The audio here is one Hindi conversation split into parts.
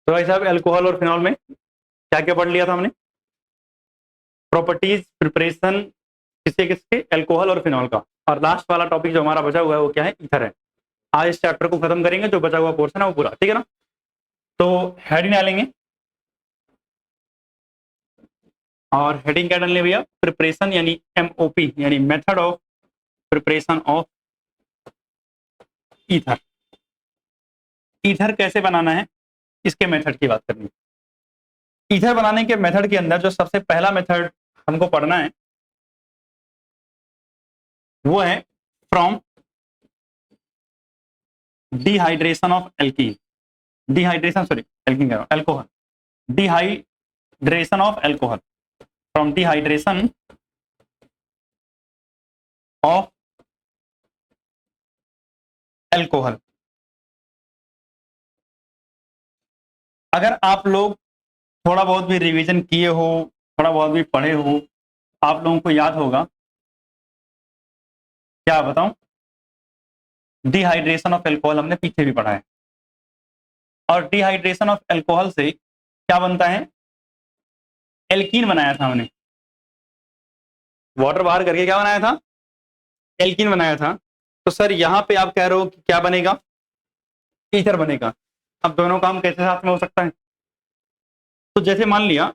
तो भाई साहब अल्कोहल और फिनॉल में क्या क्या पढ़ लिया था हमने? प्रॉपर्टीज, प्रिपरेशन, किसके किसके, अल्कोहल और फिनॉल का। और लास्ट वाला टॉपिक जो हमारा बचा हुआ है वो क्या है? ईथर है। आज इस चैप्टर को खत्म करेंगे, जो बचा हुआ पोर्शन है वो पूरा, ठीक है ना। तो हेडिंग डालेंगे, और हेडिंग क्या डालने भैया? प्रिपरेशन यानी MOP यानी method of preparation of ether. Ether कैसे बनाना है, इसके मेथड की बात करनी है। ईथर बनाने के मेथड के अंदर जो सबसे पहला मेथड हमको पढ़ना है वो है from dehydration of alkene. Dehydration, sorry alkene कह रहा हूं, alcohol. Dehydration of alcohol, from dehydration of alcohol. अगर आप लोग थोड़ा बहुत भी रिवीजन किए हो, थोड़ा बहुत भी पढ़े हो, आप लोगों को याद होगा, क्या बताऊं, डिहाइड्रेशन ऑफ एल्कोहल हमने पीछे भी पढ़ा है। और डिहाइड्रेशन ऑफ एल्कोहल से क्या बनता है? एल्कीन बनाया था हमने। वाटर बाहर करके क्या बनाया था? एल्कीन बनाया था। तो सर यहां पे आप कह रहे हो कि क्या बनेगा? ईथर बनेगा। अब दोनों काम कैसे साथ में हो सकता है? तो जैसे मान लिया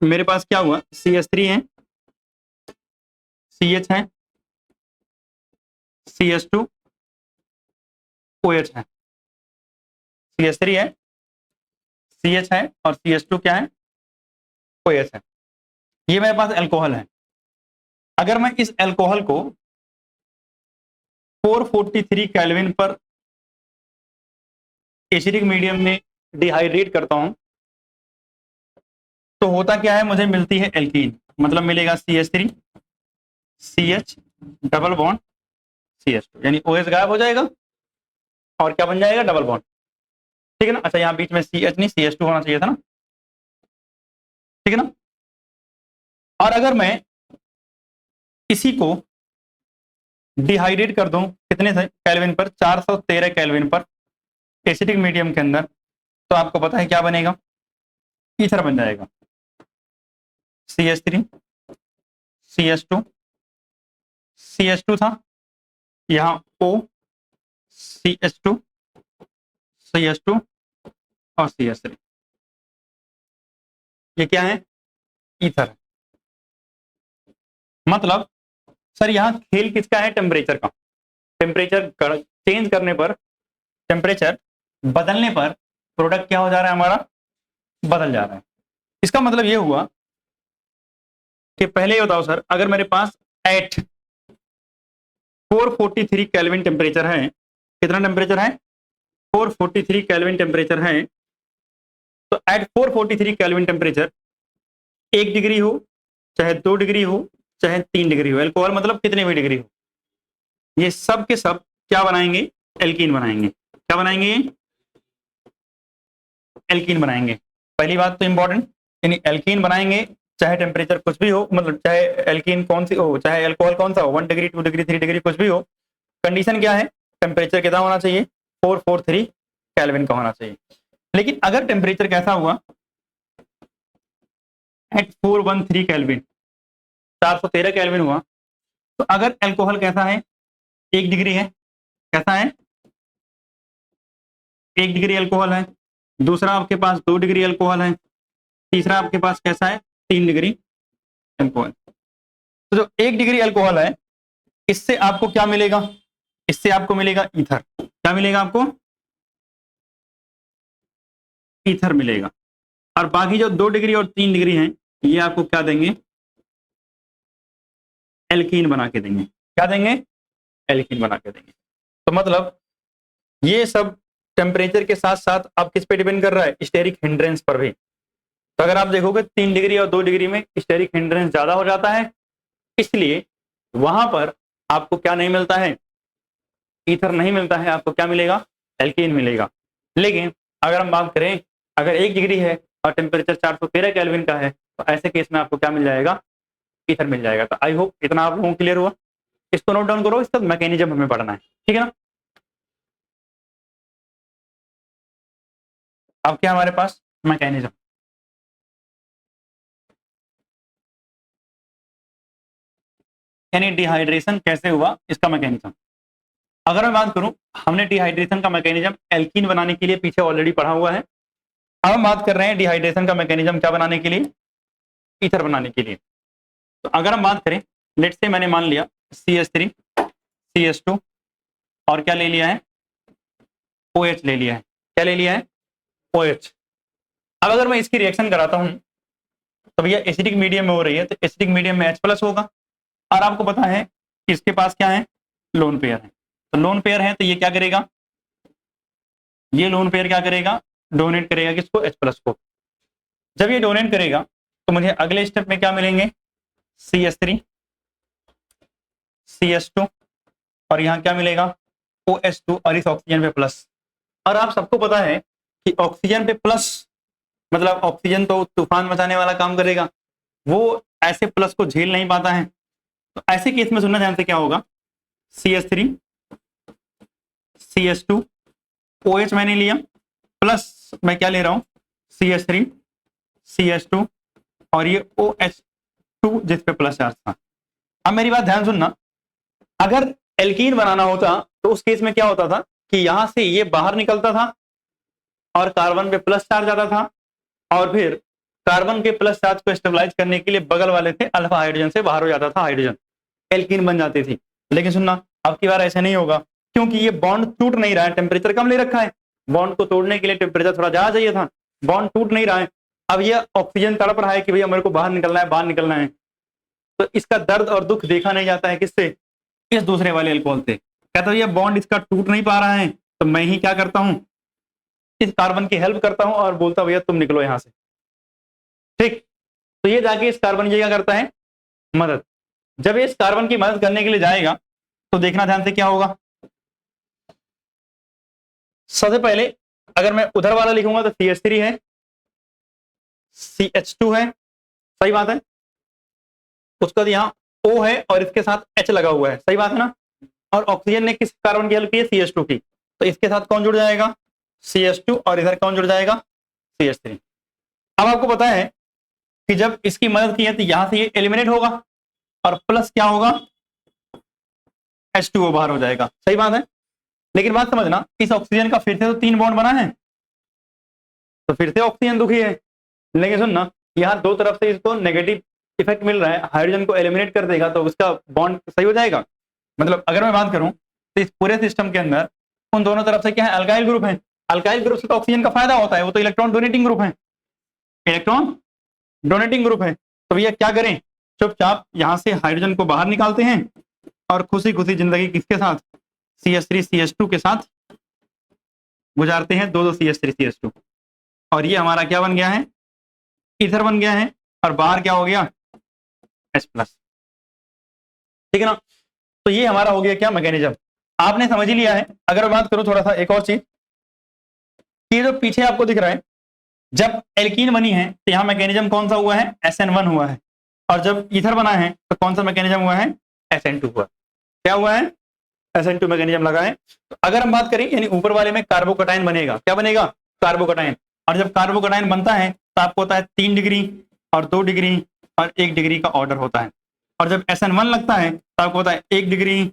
मेरे पास क्या हुआ, CH3 है, CH है, CH2 OH है। CH3 है, CH है, और CH2 क्या है? OH है। ये मेरे पास अल्कोहल है। अगर मैं इस अल्कोहल को 443 केल्विन पर एसिडिक मीडियम में डिहाइड्रेट करता हूं, तो होता क्या है? मुझे मिलती है एल्कीन। मतलब मिलेगा CH3 CH double bond CH2, यानी OH गायब हो जाएगा और क्या बन जाएगा? Double bond. ठीक है ना। अच्छा, यहाँ बीच में CH नहीं CH2 होना चाहिए था ना, ठीक है ना। और अगर मैं इसी को डिहाइड्रेट कर दूं कितने केल्विन पर? 413 केल्विन पर एसिडिक मीडियम के अंदर, तो आपको पता है क्या बनेगा? ईथर बन जाएगा। CH3 CH2 CH2 था, यहाँ O CH2 CH2 और CH3, ये क्या है? ईथर है। मतलब सर यहाँ खेल किसका है? टेम्परेचर का। टेम्परेचर चेंज करने पर, टेम्परेचर बदलने पर प्रोडक्ट क्या हो जा रहा है हमारा? बदल जा रहा है। इसका मतलब ये हुआ कि पहले ये बताओ सर, अगर मेरे पास एट 443 केल्विन टेम्परेचर है, कितना टेम्परेचर है? 443 केल्विन टेम्परेचर है। तो एट 443 केल्विन टेम्परेचर 1 डिग्री हो, चाहे 2 डिग्री हो, चाहे 3 डिग्री हो, अल्कोहल मतलब कितने भी डिग्री हो, ये सब के सब क्या बनाएंगे? एल्कीन बनाएंगे। क्या बनाएंगे? एल्कीन बनाएंगे। पहली बात तो इंपॉर्टेंट, यानी एल्कीन बनाएंगे चाहे टेम्परेचर कुछ भी हो, मतलब चाहे एल्कीन कौन सी हो, चाहे अल्कोहल कौन सा हो, 1 डिग्री 2 डिग्री 3 डिग्री कुछ भी हो, कंडीशन क्या है? टेम्परेचर कितना होना चाहिए? 443 केल्विन का होना चाहिए। लेकिन अगर टेम्परेचर कैसा हुआ? एट 413 केल्विन, 413 केल्विन हुआ, तो अगर अल्कोहल कैसा है? 1 डिग्री है। कैसा है? 1 डिग्री अल्कोहल है। दूसरा आपके पास 2 डिग्री अल्कोहल है। तीसरा आपके पास कैसा है? 3 डिग्री अल्कोहल। तो जो 1 डिग्री अल्कोहल है, इससे आपको क्या मिलेगा? इससे आपको मिलेगा ईथर। क्या मिलेगा आपको? ईथर मिलेगा। और बाकी जो 2 डिग्री और 3 डिग्री हैं, ये आपको क्या देंगे? एल्कीन बना के देंगे। क्या देंगे? एल्कीन बना के देंगे। तो मतलब ये सब टेम्परेचर के साथ साथ अब किस पे डिपेंड कर रहा है? स्टेरिक हिंड्रेंस पर भी। तो अगर आप देखोगे 3 डिग्री और 2 डिग्री में स्टेरिक हिंड्रेंस ज्यादा हो जाता है, इसलिए वहां पर आपको क्या नहीं मिलता है? ईथर नहीं मिलता है। आपको क्या मिलेगा? एल्कीन मिलेगा। लेकिन अगर हम बात करें, अगर 1 डिग्री है और टेम्परेचर 413 केल्विन का है, तो ऐसे केस में आपको क्या मिल जाएगा? ईथर मिल जाएगा। तो आई होप इतना आप लोगों को क्लियर हुआ। इसको नोट डाउन करो, इसका मैकेनिज्म हमें पढ़ना है, ठीक है ना। अब क्या हमारे पास मैकेनिज्म, यानी डिहाइड्रेशन कैसे हुआ इसका मैकेनिज्म। अगर मैं बात करूं, हमने डिहाइड्रेशन का मैकेनिज्म एल्कीन बनाने के लिए पीछे ऑलरेडी पढ़ा हुआ है। अब हम बात कर रहे हैं डिहाइड्रेशन का मैकेनिज्म क्या बनाने के लिए, ईथर बनाने के लिए। तो अगर हम बात करें, लेट से मैंने मान लिया CH3 CH2 और क्या ले लिया है, OH ले लिया है। क्या ले लिया है, OH। अब अगर मैं इसकी रिएक्शन कराता हूं तो भैया एसिडिक मीडियम में हो रही है, तो एसिडिक मीडियम में H+ होगा। और आपको पता है कि इसके पास क्या है, लोन पेयर है। तो लोन पेयर है तो ये क्या करेगा, ये लोन पेयर क्या करेगा, डोनेट करेगा किसको, H+ को। जब ये डोनेट करेगा तो मुझे अगले स्टेप में क्या मिलेंगे, CH3 CH2 और यहाँ क्या मिलेगा, OH2 और इस ऑक्सीजन पे प्लस। और आप सबको पता है कि ऑक्सीजन पे प्लस मतलब ऑक्सीजन तो तूफान मचाने वाला काम करेगा, वो ऐसे प्लस को झेल नहीं पाता है। तो ऐसे केस में सुनना ध्यान से क्या होगा, CH3 CH2 OH मैंने लिया, प्लस मैं क्या ले रहा हूं, CH3 CH2 और ये OH2 जिस पे प्लस चार्ज था। अब मेरी बात ध्यान सुनना, अगर एल्कीन बनाना होता तो उस केस में क्या होता था कि यहां से ये बाहर निकलता था और कार्बन पे प्लस चार्ज आता था, और फिर कार्बन के प्लस चार्ज को स्टेबलाइज करने के लिए बगल वाले थे अल्फा हाइड्रोजन से बाहर हो जाता था हाइड्रोजन, एल्कीन बन जाती थी। लेकिन सुनना, अब की बार ऐसा नहीं होगा, क्योंकि ये बॉन्ड टूट नहीं रहा है, टेम्परेचर कम ले रखा है। बॉन्ड को तोड़ने के लिए टेम्परेचर थोड़ा ज्यादा चाहिए था, बॉन्ड टूट नहीं रहा है। अब ये ऑक्सीजन तड़प रहा है कि भैया मेरे को बाहर निकलना है, बाहर निकलना है। तो इसका दर्द और दुख देखा नहीं जाता है किससे, इस दूसरे वाले अल्कोहल से। कहता है ये बॉन्ड इसका टूट नहीं पा रहा है, तो मैं ही क्या करता हूं, इस कार्बन की हेल्प करता हूं और बोलता भैया तुम निकलो यहां से, ठीक। तो ये जाके इस कार्बन की क्या करता है, मदद। जब ये इस कार्बन की मदद करने के लिए जाएगा तो देखना ध्यान से क्या होगा। सबसे पहले अगर मैं उधर वाला लिखूंगा तो CH3 है, CH2 है, सही बात है। उसका यहाँ O है और इसके साथ H लगा हुआ है, सही बात है ना। और ऑक्सीजन ने किस कार्बन की हेल्प की है, CH2 की। तो इसके साथ कौन जुड़ जाएगा, CH2, और इधर कौन जुड़ जाएगा, CH3। अब आपको पता है कि जब इसकी मदद की है तो यहां से ये एलिमिनेट होगा और प्लस क्या होगा, H2O बाहर हो जाएगा, सही बात है। लेकिन बात समझना, इस ऑक्सीजन का फिर से तो 3 बॉन्ड बना है, तो फिर से ऑक्सीजन दुखी है। लेकिन सुनना, यहाँ दो तरफ से इसको नेगेटिव इफेक्ट मिल रहा है, हाइड्रोजन को एलिमिनेट कर देगा तो उसका बॉन्ड सही हो जाएगा। मतलब अगर मैं बात करूं तो इस पूरे सिस्टम के अंदर उन दोनों तरफ से क्या है, अल्काइल ग्रुप है। अल्काइल ग्रुप से तो ऑक्सीजन का फायदा होता है, वो तो इलेक्ट्रॉन डोनेटिंग ग्रुप है, इलेक्ट्रॉन डोनेटिंग ग्रुप है। तो भैया क्या करें, चुपचाप यहां से हाइड्रोजन को बाहर निकालते हैं और खुशी खुशी जिंदगी किसके साथ, CH3 CH2 के साथ गुजारते हैं, दो CH3 CH2। और ये हमारा क्या बन गया है, ईथर बन गया है, और बाहर क्या हो गया, H+। ठीक है ना। तो ये हमारा हो गया क्या, मैकेनिज्म। आपने समझ ही लिया है। अगर बात करूं थोड़ा सा एक और चीज, ये जो पीछे आपको दिख रहा है, जब एल्कीन बनी है तो यहाँ मैकेनिज्म कौन सा हुआ है, SN1 हुआ है। और जब ईथर बना है तो कौन सा मैकेनिज्म हुआ है, SN2 हुआ। क्या हुआ है, SN2 मैकेनिज्म लगा है। तो अगर हम बात करें, यानी ऊपर वाले में कार्बोकटाइन बनेगा, क्या बनेगा, कार्बोकटाइन। और जब कार्बोकटाइन बनता है तो आपको होता है 3 डिग्री और 2 डिग्री और 1 डिग्री का ऑर्डर होता है। और जब SN1 लगता है तो आपको होता है 1 degree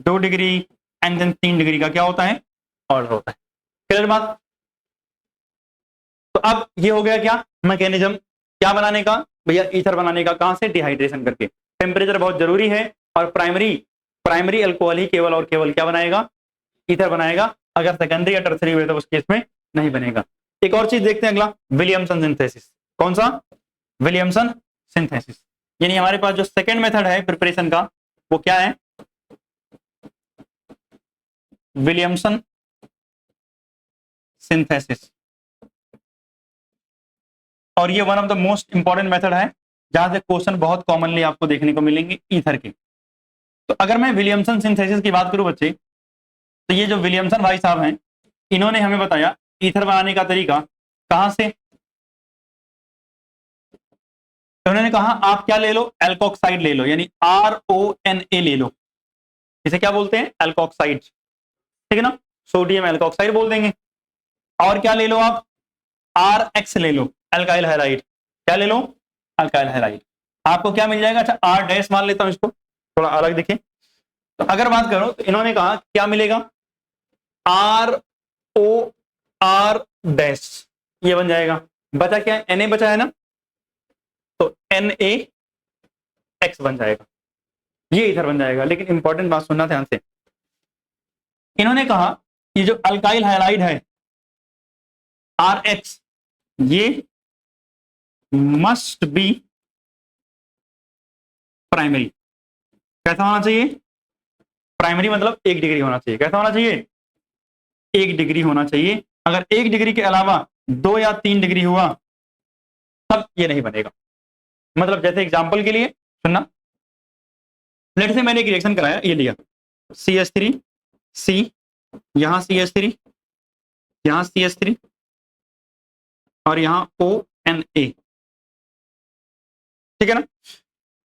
2 degree and then 3 degree का क्या होता है, ऑर्डर होता है। क्लियर बात। तो अब ये हो गया क्या, मैकेनिज्म क्या बनाने का, भैया ईथर बनाने का। कहां से, डिहाइड्रेशन करके। टेम्परेचर बहुत जरूरी है, और प्राइमरी अल्कोहल ही केवल और केवल क्या बनाएगा, ईथर बनाएगा। अगर सेकेंडरी या टर्सरी हुए तो उस केस में नहीं बनेगा। एक और चीज देखते हैं, अगला विलियमसन सिंथेसिस। कौन सा, विलियमसन सिंथेसिस। यानी हमारे पास जो सेकेंड मेथड है प्रिपरेशन का, वो क्या है, विलियमसन सिंथेसिस। और ये one of the most important method है, जहां से क्वेश्चन बहुत कॉमनली आपको देखने को मिलेंगे ईथर के। तो अगर मैं विलियमसन सिंथेसिस की बात करूं बच्चे, तो ये जो विलियमसन भाई साहब हैं, इन्होंने हमें बताया ईथर बनाने का तरीका। कहां से, तो उन्होंने कहा आप क्या ले लो, एल्कोक्साइड ले लो, यानी RONA ले लो। इसे क्या बोलते हैं, एल्कोक्साइड, ठीक है ना, सोडियम एल्कोक्साइड बोल देंगे। और क्या ले लो आप, आर एक्स ले लो, अल्काइल हैलाइड, क्या ले लो, अल्काइल हैलाइड, आपको क्या मिल जाएगा, अच्छा आर डैश मान लेता हूं इसको, थोड़ा अलग दिखे। तो अगर बात करो तो इन्होंने कहा क्या मिलेगा, आर ओ आर डैश, ये बन जाएगा, बचा क्या, Na बचा है ना, तो NaX बन जाएगा, ये इधर बन जाएगा। लेकिन इंपॉर्टेंट बात सुनना ध्यान से, इन्होंने कहा ये जो अल्काइल हाइलाइड है RX, ये मस्ट बी प्राइमरी, कैसा होना चाहिए, प्राइमरी मतलब 1 डिग्री होना चाहिए, कैसा होना चाहिए, 1 डिग्री होना चाहिए। अगर 1 डिग्री के अलावा 2 या 3 डिग्री हुआ तब ये नहीं बनेगा। मतलब जैसे एग्जांपल के लिए सुनना, लेट से मैंने एक रिएक्शन कराया, ये लिया CH3 C, यहां CH3, यहां CH3 और यहां ONA, ठीक है ना,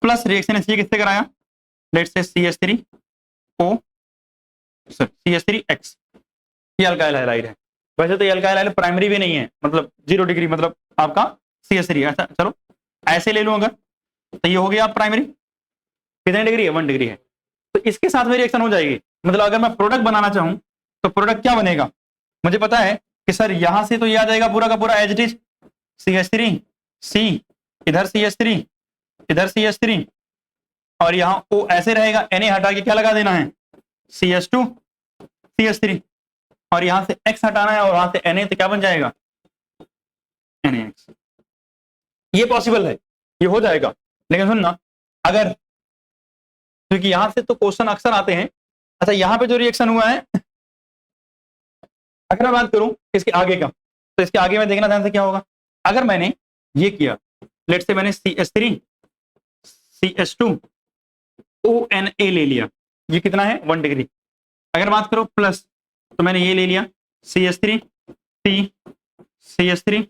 प्लस रिएक्शन इसलिए किससे कराया, लेट से CH3 O CH3X, ये अल्काइल हैलाइड है। वैसे तो ये अल्काइल हैलाइड प्राइमरी भी नहीं है, मतलब 0 डिग्री, मतलब आपका CH3, ऐसा चलो ऐसे ले लूं अगर, तो ये हो गया आप प्राइमरी, कितने डिग्री है, 1 डिग्री है, तो इसके साथ में रिएक्शन हो जाएगी। मतलब अगर मैं प्रोडक्ट बनाना चाहूं तो प्रोडक्ट क्या बनेगा, मुझे पता है कि सर यहां से तो ये आ जाएगा पूरा का पूरा as it is, CH3 C, इधर CH3, इधर CH3 और यहाँ O ऐसे रहेगा, Na हटा के क्या लगा देना है, CH2 CH3 और यहां से X हटाना है और वहां से Na, तो क्या बन जाएगा, NaX। ये पॉसिबल है, ये हो जाएगा। लेकिन सुनना, अगर, क्योंकि यहां से तो क्वेश्चन अक्सर आते हैं, अच्छा यहां पे जो रिएक्शन हुआ है, अगर मैं बात करूं इसके आगे का, तो इसके आगे में देखना ध्यान से क्या होगा, अगर मैंने ये किया, लेट से मैंने CH3 CH2 ONA ले लिया, ये कितना है, 1 डिग्री। अगर बात करो प्लस, तो मैंने ये ले लिया CH3 C CH3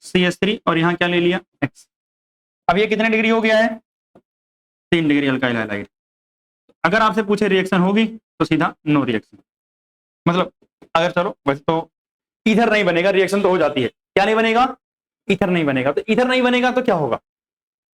CH3 और यहां क्या ले लिया, X। अब ये कितने डिग्री हो गया है, 3 डिग्री अल्काइल हैलाइड। अगर आपसे पूछे रिएक्शन होगी तो सीधा नो रिएक्शन, मतलब अगर चलो वैसे तो ईथर नहीं बनेगा, रिएक्शन तो हो जाती है, क्या नहीं बनेगा, ईथर नहीं बनेगा। तो ईथर नहीं बनेगा तो क्या होगा,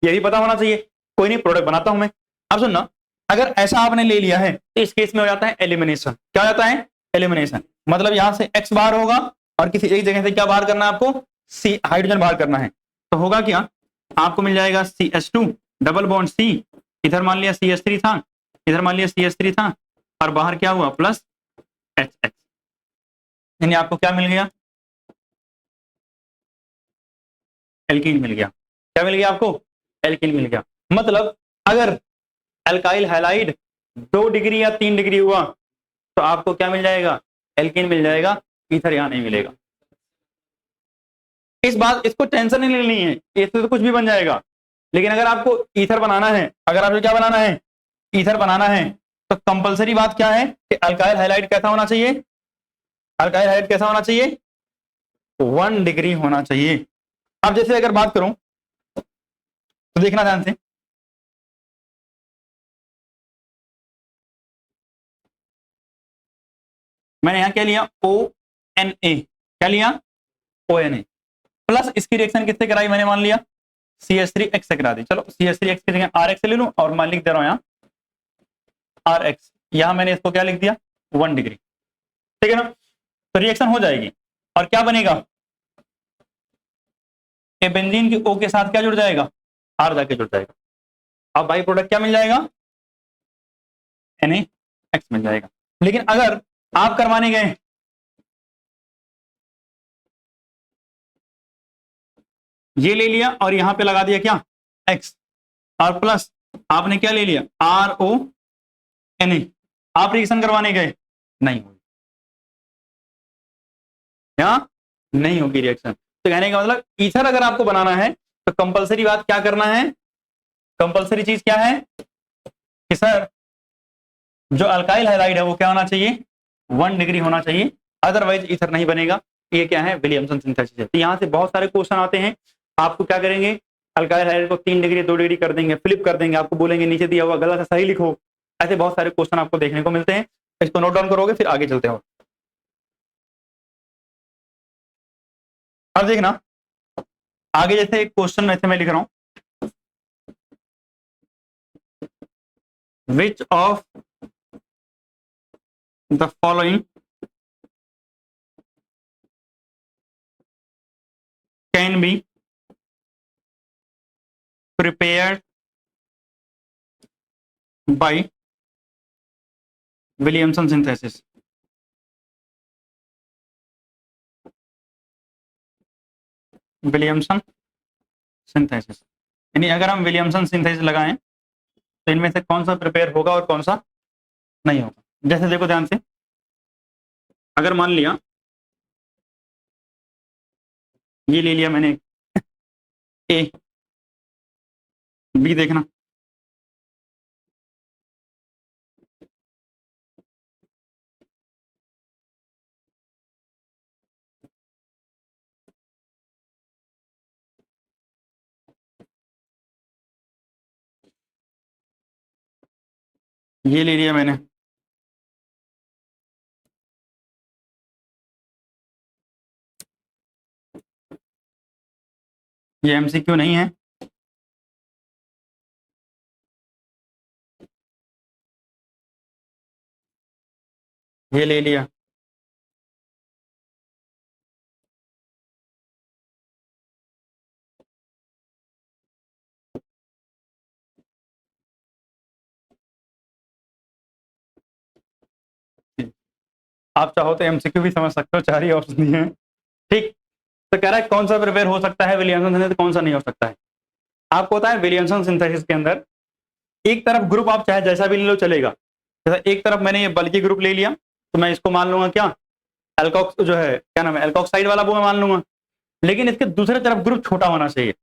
ये भी पता होना चाहिए। कोई नहीं, प्रोडक्ट बनाता हूं मैं। अब सुनना, अगर ऐसा आपने ले लिया है तो इस केस में हो जाता है एलिमिनेशन। क्या हो जाता है, एलिमिनेशन, मतलब यहां से X बाहर होगा और किसी एक जगह से क्या बाहर करना है आपको, C हाइड्रोजन बाहर करना है। तो होगा क्या, आपको मिल जाएगा CH2 डबल बॉन्ड C, इधर मान लिया CH3 था, इधर मान लिया CH3 था और बाहर क्या हुआ, प्लस HX, यानी आपको क्या मिल गया, एल्कीन मिल गया। क्या मिल गया आपको, एल्कीन मिल गया। मतलब अगर अल्काइल हैलाइड 2 डिग्री या 3 डिग्री हुआ तो आपको क्या मिल जाएगा, एल्कीन मिल जाएगा, ईथर यहां नहीं मिलेगा। इस बात, इसको टेंशन नहीं लेनी है, इससे तो कुछ भी बन जाएगा। लेकिन अगर आपको ईथर बनाना है, अगर आपको क्या बनाना है, ईथर बनाना है, तो कंपलसरी बात क्या है कि अल्काइल हैलाइड कैसा होना चाहिए, अल्काइल हैलाइड कैसा होना चाहिए, 1 डिग्री होना चाहिए। अब जैसे अगर बात करूं तो देखना ध्यान से, मैंने यहां क्या लिया, ONA, क्या लिया, ONA, प्लस इसकी रिएक्शन किससे कराई मैंने, मान लिया CH3X से करा दी। चलो CH3X की जगह RX ले लूं और मान लिख दे रहा हूं यहाँ RX, यहां मैंने इसको क्या लिख दिया, 1 डिग्री, ठीक है ना। तो रिएक्शन हो जाएगी और क्या बनेगा, ये बेंजीन की O के साथ क्या जुड़ जाएगा, R जाके जुड़ जाएगा। अब बाई प्रोडक्ट क्या मिल जाएगा, NaX मिल जाएगा। लेकिन अगर आप करवाने गए, ये ले लिया और यहां पे लगा दिया क्या, X, और प्लस आपने क्या ले लिया, RONA, आप रिएक्शन करवाने गए, नहीं होगी, यहां नहीं होगी रिएक्शन। तो कहने का मतलब ईथर अगर आपको बनाना है तो कंपलसरी बात क्या करना है, कंपलसरी चीज क्या है कि सर जो अल्काइल हैलाइड है वो क्या होना चाहिए, 1 डिग्री होना चाहिए, अदरवाइज ईथर नहीं बनेगा। ये क्या है, विलियमसन सिंथेसिस है। तो यहाँ से बहुत सारे क्वेश्चन आते हैं, आपको क्या करेंगे, अल्काइल हैलाइड को 3 डिग्री 2 डिग्री कर देंगे, फ्लिप कर देंगे, आपको बोलेंगे नीचे दिया हुआ गलत है, सही लिखो। ऐसे बहुत सारे क्वेश्चन आपको देखने को मिलते हैं, इसको नोट डाउन करोगे फिर आगे चलते हो। अब देखना आगे, जैसे एक क्वेश्चन ऐसे मैं लिख रहा हूं, which of the following can be prepared by Williamson synthesis. Williamson synthesis, यानी अगर हम विलियमसन सिंथेसिस लगाएं तो इनमें से कौन सा प्रिपेयर होगा और कौन सा नहीं होगा। जैसे देखो ध्यान से, अगर मान लिया ये ले लिया मैंने ए, बी देखना, ये ले लिया मैंने, ये एमसीक्यू नहीं है, ये ले लिया, आप चाहो तो एमसीक्यू भी समझ सकते हो, चार ही ऑप्शन दिए हैं। ठीक, तो कह रहा है कौन सा प्रिपेयर हो सकता है विलियमसन सिंथेसिस, कौन सा नहीं हो सकता है। आपको पता है विलियमसन सिंथेसिस के अंदर एक तरफ ग्रुप आप चाहे जैसा भी ले लो चलेगा। जैसा एक तरफ मैंने ये बल्कि ग्रुप ले लिया तो मैं इसको मान लूंगा क्या, एल्कोक्स जो है क्या नाम है एल्कोक्साइड वाला, वो मैं मान लूंगा। लेकिन इसके दूसरे तरफ ग्रुप छोटा होना चाहिए,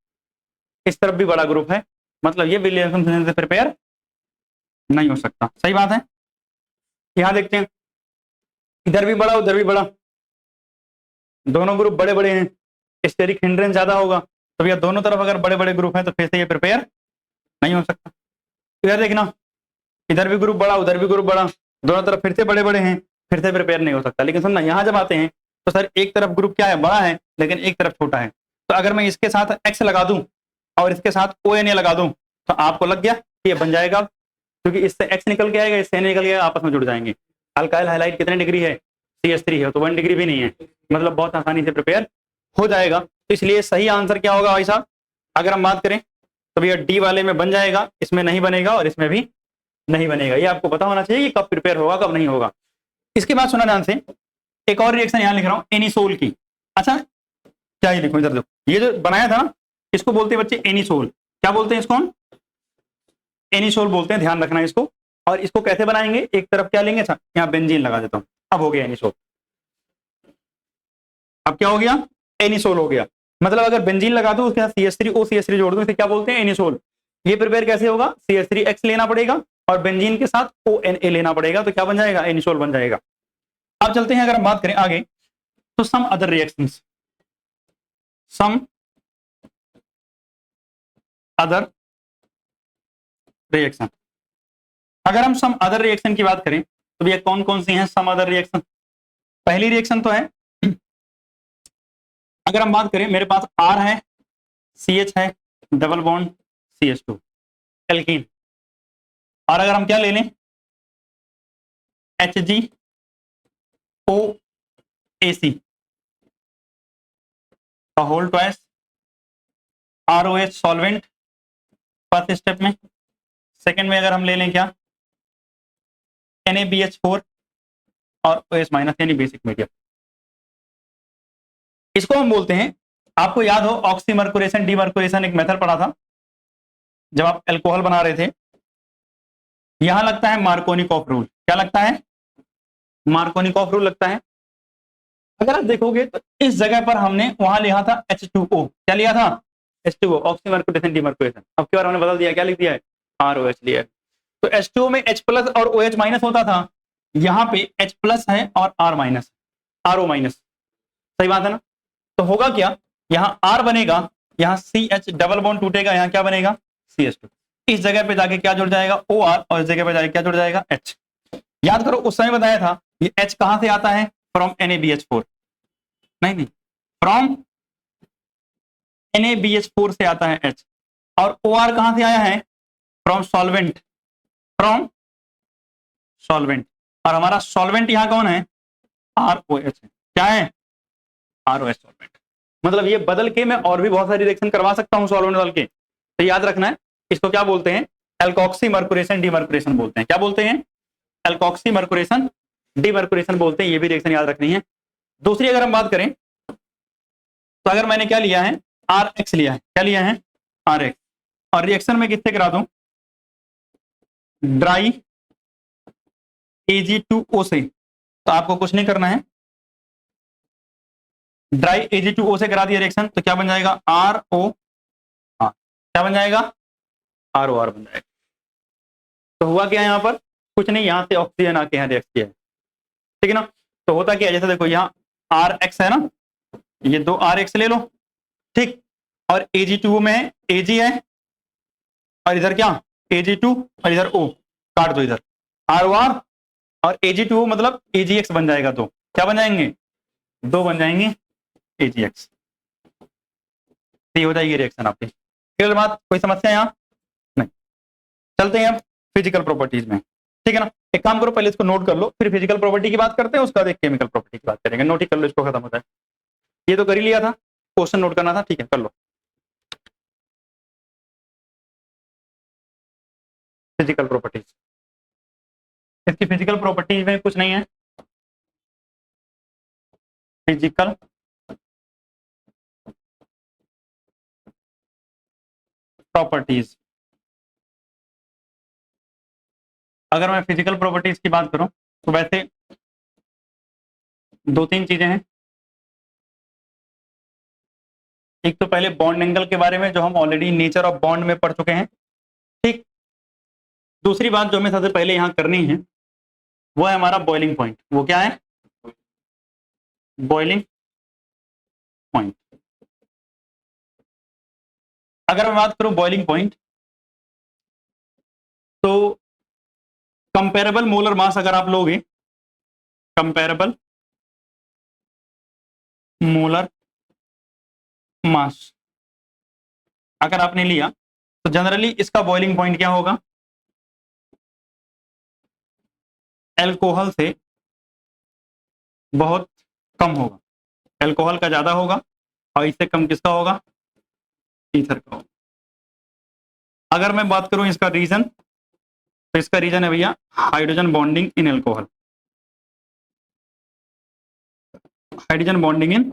इस तरफ भी बड़ा ग्रुप है, मतलब ये विलियमसन सिंथेसिस से प्रिपेयर नहीं हो सकता। सही बात है। यहां देखते हैं, इधर भी बड़ा उधर भी बड़ा, दोनों ग्रुप बड़े बड़े हैं, स्टेरिक हिंड्रेंस ज्यादा होगा, तो भैया दोनों तरफ अगर बड़े बड़े ग्रुप हैं तो फिर से ये प्रिपेयर नहीं हो सकता। इधर देखना, इधर भी ग्रुप बड़ा उधर भी ग्रुप बड़ा, दोनों तरफ फिर से बड़े बड़े हैं, फिर से प्रिपेयर नहीं हो सकता। लेकिन सुनना, यहाँ जब आते हैं तो सर एक तरफ ग्रुप क्या है, बड़ा है, लेकिन एक तरफ छोटा है, तो अगर मैं इसके साथ एक्स लगा दूं और इसके साथ ओ एन ए लगा दूं तो आपको लग गया कि ये बन जाएगा, क्योंकि इससे एक्स निकल के आएगा, इससे एन निकल गया, आपस में जुड़ जाएंगे। अल्काइल हाइलाइट कितने डिग्री है, CH3 है, तो 1 डिग्री भी नहीं है, मतलब बहुत आसानी से प्रिपेयर हो जाएगा। तो इसलिए सही आंसर क्या होगा भाई साहब, अगर हम बात करें तो भैया डी वाले में बन जाएगा, इसमें नहीं बनेगा और इसमें भी नहीं बनेगा। ये आपको पता होना चाहिए कि कब प्रिपेयर होगा कब नहीं होगा। इसके बाद सुना ध्यान से, एक और रिएक्शन यहां लिख रहा हूं, एनिसोल की। अच्छा क्या ये देखो, इधर देखो, ये जो बनाया था ना इसको बोलते हैं बच्चे एनिसोल। क्या बोलते हैं इसको हम, एनिसोल बोलते हैं, ध्यान रखना है इसको। और इसको कैसे बनाएंगे, एक तरफ क्या लेंगे, अच्छा यहाँ बेंजीन लगा देता हूं, अब हो गया एनिसोल। अब क्या हो गया, एनिसोल हो गया। मतलब अगर बेंजीन लगा दूं उसके साथ CH3O CH3 जोड़ दूं, इसे क्या बोलते हैं, एनिसोल। ये प्रिपेयर कैसे होगा, CH3X लेना पड़ेगा और बेंजीन के साथ ONA लेना पड़ेगा, तो क्या बन जाएगा, एनिसोल बन जाएगा। अब चलते हैं, अगर हम बात करें आगे तो some other reactions, some other reaction. अगर हम सम अदर रिएक्शन की बात करें तो भैया कौन कौन सी हैं सम अदर रिएक्शन। पहली रिएक्शन तो है, अगर हम बात करें मेरे पास R है, CH है, डबल बॉन्ड CH2 एल्कीन, और अगर हम क्या ले लें, HgOAC का whole twice, ROH solvent first step में, सेकंड में अगर हम ले लें क्या, NaBH4 और OH माइनस यानी बेसिक मीडियम। इसको हम बोलते हैं, आपको याद हो ऑक्सीमर्कुरेशन डीमर्कुरेशन एक मेथड पढ़ा था जब आप अल्कोहल बना रहे थे। यहां लगता है मार्कोनिकॉफ रूल। क्या लगता है, मार्कोनिकॉफ रूल लगता है। अगर आप देखोगे तो इस जगह पर हमने वहां लिया था H2O, क्या लिया था, H2O ऑक्सीमर्कुरेशन डीमर्कुरेशन। अब की बार हमने बदल दिया, क्या लिख दिया है, ROH लिया है। तो H2O में H प्लस और OH माइनस होता था, यहाँ पे H प्लस है और R माइनस, RO माइनस। सही बात है ना। तो होगा क्या, यहाँ R बनेगा, यहाँ CH डबल बॉन्ड टूटेगा, यहाँ क्या बनेगा, CH2। इस जगह पे जाके क्या जुड़ जाएगा, OR, और इस जगह पे जाके क्या जुड़ जाएगा, H। याद करो उस समय बताया था ये H कहां से आता है, फ्रॉम NaBH4, नहीं फ्रॉम NaBH4 से आता है H, और OR कहां से आया है? फ्रॉम सॉल्वेंट, फ्रॉम सॉल्वेंट, और हमारा सॉल्वेंट यहाँ कौन है? ROH है। क्या है? ROH solvent. मतलब ये बदल के मैं और भी बहुत सारी रिएक्शन करवा सकता हूँ सॉल्वेंट डाल के। तो याद रखना है, इसको क्या बोलते हैं? एल्कोक्सी मर्कुरेशन डीमर्कुरेशन बोलते हैं। क्या बोलते हैं? एल्कोक्सी मर्कुरेशन डीमर्कुरेशन बोलते हैं। ये भी रिएक्शन याद रखनी है। दूसरी अगर हम बात करें तो अगर मैंने क्या लिया है? RX लिया है। क्या लिया है? RX, और रिएक्शन में किससे करा दूं? ड्राई Ag2O से। तो आपको कुछ नहीं करना है, ड्राई Ag2O से करा दिया रिएक्शन, तो क्या बन जाएगा? RO, हाँ क्या बन जाएगा? ROR बन जाएगा। तो हुआ क्या यहाँ पर? कुछ नहीं, यहाँ से ऑक्सीजन आके यहाँ रिएक्ट किया है, ठीक है ना। तो होता क्या है, जैसे देखो यहाँ RX है ना, ये दो RX ले लो, ठीक, और Ag2O में है Ag है, और इधर क्या? Ag2, और इधर O, काट दो इधर, ROR, और Ag2O मतलब AgX बन जाएगा। दो क्या बन जाएंगे? दो बन जाएंगे AgX। ये हो जाएगी रिएक्शन आपकी। क्लियर बात? कोई समस्या यहाँ? नहीं। चलते हैं अब फिजिकल प्रॉपर्टीज में, ठीक है ना। एक काम करो, पहले इसको नोट कर लो, फिर फिजिकल प्रॉपर्टी की बात करते हैं, उसका बाद एक केमिकल प्रॉपर्टी की बात करेंगे। नोट ही कर लो इसको, खत्म होता है। ये तो कर ही लिया था, क्वेश्चन नोट करना था, ठीक है कर लो। फिजिकल प्रॉपर्टीज, इसकी फिजिकल प्रॉपर्टीज में कुछ नहीं है। फिजिकल प्रॉपर्टीज, अगर मैं फिजिकल प्रॉपर्टीज की बात करूं तो वैसे दो तीन चीजें हैं। एक तो पहले बॉन्ड एंगल के बारे में, जो हम ऑलरेडी नेचर ऑफ बॉन्ड में पढ़ चुके हैं, ठीक। दूसरी बात जो हमें सबसे पहले यहाँ करनी है वो है हमारा बॉइलिंग पॉइंट। वो क्या है? Boiling point. अगर मैं बात करूं बॉइलिंग पॉइंट, तो कंपेरेबल मोलर मास अगर आप लोगे, कंपेरेबल मोलर मास अगर आपने लिया, तो जनरली इसका बॉइलिंग पॉइंट क्या होगा? एल्कोहल से बहुत कम होगा। एल्कोहल का ज्यादा होगा, और इससे कम किसका होगा? ईथर का होगा। अगर मैं बात करूं इसका रीजन, तो इसका रीजन है भैया hydrogen bonding in alcohol. Hydrogen bonding in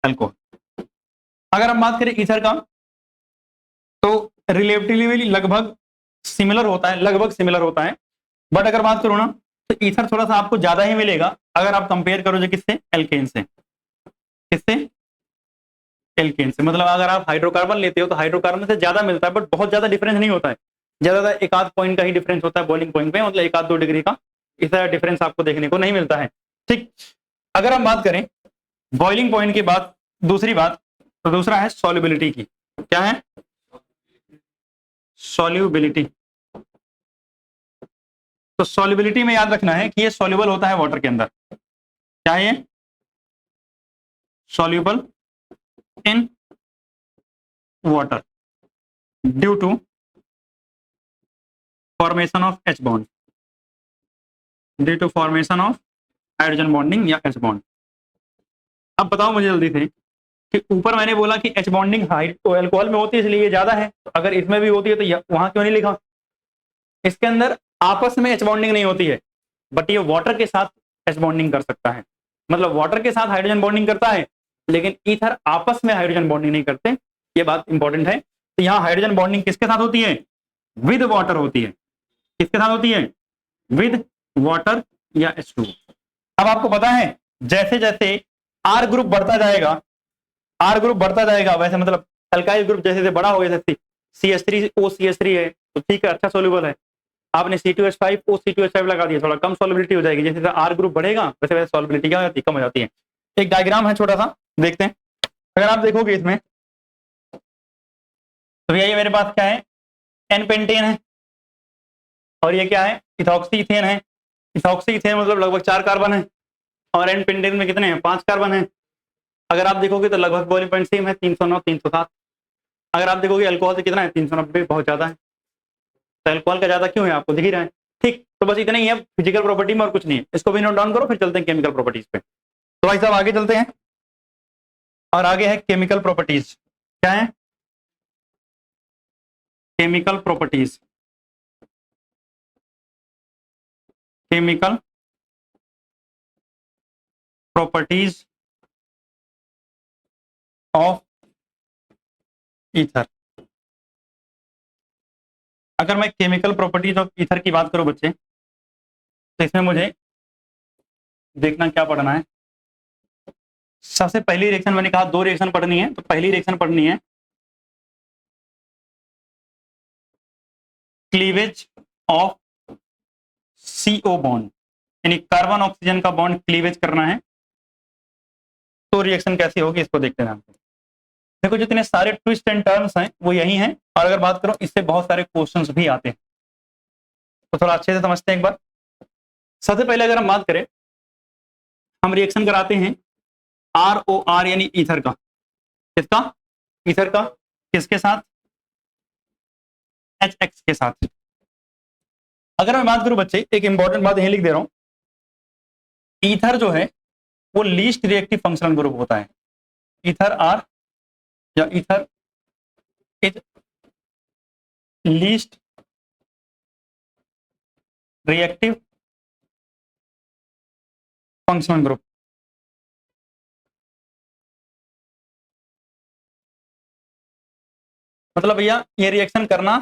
alcohol. अगर हम बात करें ईथर का, तो रिलेटिवली लगभग सिमिलर होता है, लगभग सिमिलर होता है। बट अगर बात करूं ना, तो ईथर थोड़ा सा आपको ज्यादा ही मिलेगा अगर आप कंपेयर करोगे किससे? एल्केन से। किससे? एल्केन से। मतलब अगर आप हाइड्रोकार्बन लेते हो तो हाइड्रोकार्बन से ज्यादा मिलता है, बट बहुत ज्यादा डिफरेंस नहीं होता है। ज्यादा एक आध पॉइंट का ही डिफरेंस होता है बॉइलिंग पॉइंट पे, मतलब एक आध 2 डिग्री का, इस तरह डिफरेंस आपको देखने को नहीं मिलता है, ठीक। अगर हम बात करें बॉइलिंग पॉइंट की बात, दूसरी बात, तो दूसरा है सॉल्युबिलिटी की। क्या है? सॉल्युबिलिटी। तो सॉल्युबिलिटी में याद रखना है कि ये सॉल्युबल होता है वाटर के अंदर। क्या है ये? Soluble in water due to formation of H bond, due to formation of hydrogen bonding या H बॉन्ड। अब बताओ मुझे जल्दी से कि ऊपर मैंने बोला कि H बॉन्डिंग एल्कोहल में होती है इसलिए ये ज्यादा है, तो अगर इसमें भी होती है तो वहां क्यों नहीं लिखा? इसके अंदर आपस में H बॉन्डिंग नहीं होती है, बट ये वाटर के साथ H बॉन्डिंग कर सकता है। मतलब वाटर के साथ हाइड्रोजन बॉन्डिंग करता है, लेकिन ईथर आपस में हाइड्रोजन बॉन्डिंग नहीं करते। ये बात इंपॉर्टेंट है। तो यहाँ हाइड्रोजन बॉन्डिंग किसके साथ होती है? विद वाटर होती है। किसके साथ होती है? विद वाटर या H2। अब आपको पता है जैसे जैसे R ग्रुप बढ़ता जाएगा, R ग्रुप बढ़ता जाएगा, वैसे मतलब अल्काइल ग्रुप जैसे जैसे बड़ा हो गया, जैसे CH3OCH3 है तो ठीक है, अच्छा सोल्यूबल है। आपने C2H5 OC2H5 लगा दिया, थोड़ा कम सॉल्युबिलिटी हो जाएगी। जैसे R ग्रुप बढ़ेगा वैसे वैसे सॉल्युबिलिटी क्या हो जाती है? कम हो जाती है। एक डायग्राम है छोटा सा, देखते हैं। अगर आप देखोगे इसमें, तो भैया ये मेरे पास क्या है? एन पेंटेन है, और ये क्या है? इथॉक्सी इथेन है। इथॉक्सी इथेन मतलब लगभग 4 कार्बन है, और एन पेंटेन में कितने हैं? 5 कार्बन है। अगर आप देखोगे तो लगभग बॉइलिंग पॉइंट सेम है 309 307। अगर आप देखोगे अल्कोहल से कितना है 390, बहुत ज्यादा है। तो अल्कोहल का ज्यादा क्यों है आपको दिख ही रहा है। ठीक, तो बस इतना ही है फिजिकल प्रॉपर्टी में और कुछ नहीं है। इसको भी नोट डाउन करो, फिर चलते हैं केमिकल प्रॉपर्टीज पे। तो भाई साहब आगे चलते हैं और आगे है केमिकल प्रॉपर्टीज। क्या है? Chemical properties. Chemical properties of ether. अगर मैं केमिकल प्रॉपर्टीज ऑफ ईथर की बात करूं बच्चे, तो इसमें मुझे देखना क्या पढ़ना है। सबसे पहली रिएक्शन मैंने कहा 2 रिएक्शन पढ़नी है, तो पहली रिएक्शन पढ़नी है क्लीवेज ऑफ CO बॉन्ड, यानी कार्बन ऑक्सीजन का बॉन्ड क्लीवेज करना है। तो रिएक्शन कैसी होगी इसको देखते हैं। देखो जितने सारे ट्विस्ट एंड टर्न्स हैं वो यही हैं, और अगर बात करो इससे बहुत सारे क्वेश्चंस भी आते हैं, तो थोड़ा अच्छे से समझते हैं एक बार। सबसे पहले अगर हम बात करें, हम रिएक्शन कराते हैं ROR यानी ईथर का। किसका? ईथर का। किसके साथ? HX के साथ। अगर मैं बात करूं बच्चे, एक इंपॉर्टेंट बात यही लिख दे रहा हूं, ईथर जो है वो लीस्ट रिएक्टिव फंक्शनल ग्रुप होता है। ईथर आर या ether is least reactive functional group. मतलब भैया ये रिएक्शन करना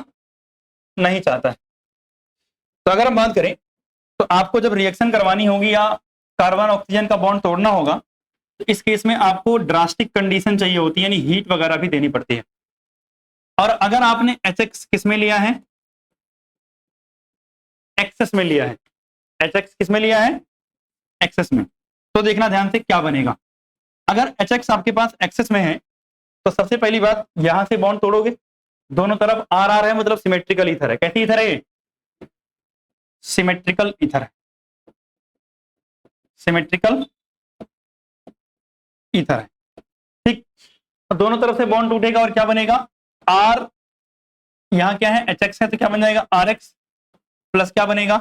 नहीं चाहता है। तो अगर हम बात करें, तो आपको जब रिएक्शन करवानी होगी या कार्बन ऑक्सीजन का बॉन्ड तोड़ना होगा, तो इस केस में आपको ड्रास्टिक कंडीशन चाहिए होती है, यानी हीट वगैरह भी देनी पड़ती है। और अगर आपने HX किस में लिया है? एक्सेस में लिया है। HX किस में लिया है? एक्सेस में। तो देखना ध्यान से क्या बनेगा। अगर HX आपके पास एक्सेस में है, तो सबसे पहली बात यहां से बॉन्ड तोड़ोगे, दोनों तरफ RR है, मतलब सिमेट्रिकल ईथर है। कैसी ईथर है? सिमेट्रिकल ईथर है। सिमेट्रिकल ईथर है। ठीक, तो दोनों तरफ से बॉन्ड टूटेगा और क्या बनेगा? R, यहां क्या है? HX है, तो क्या बन जाएगा? RX प्लस क्या बनेगा?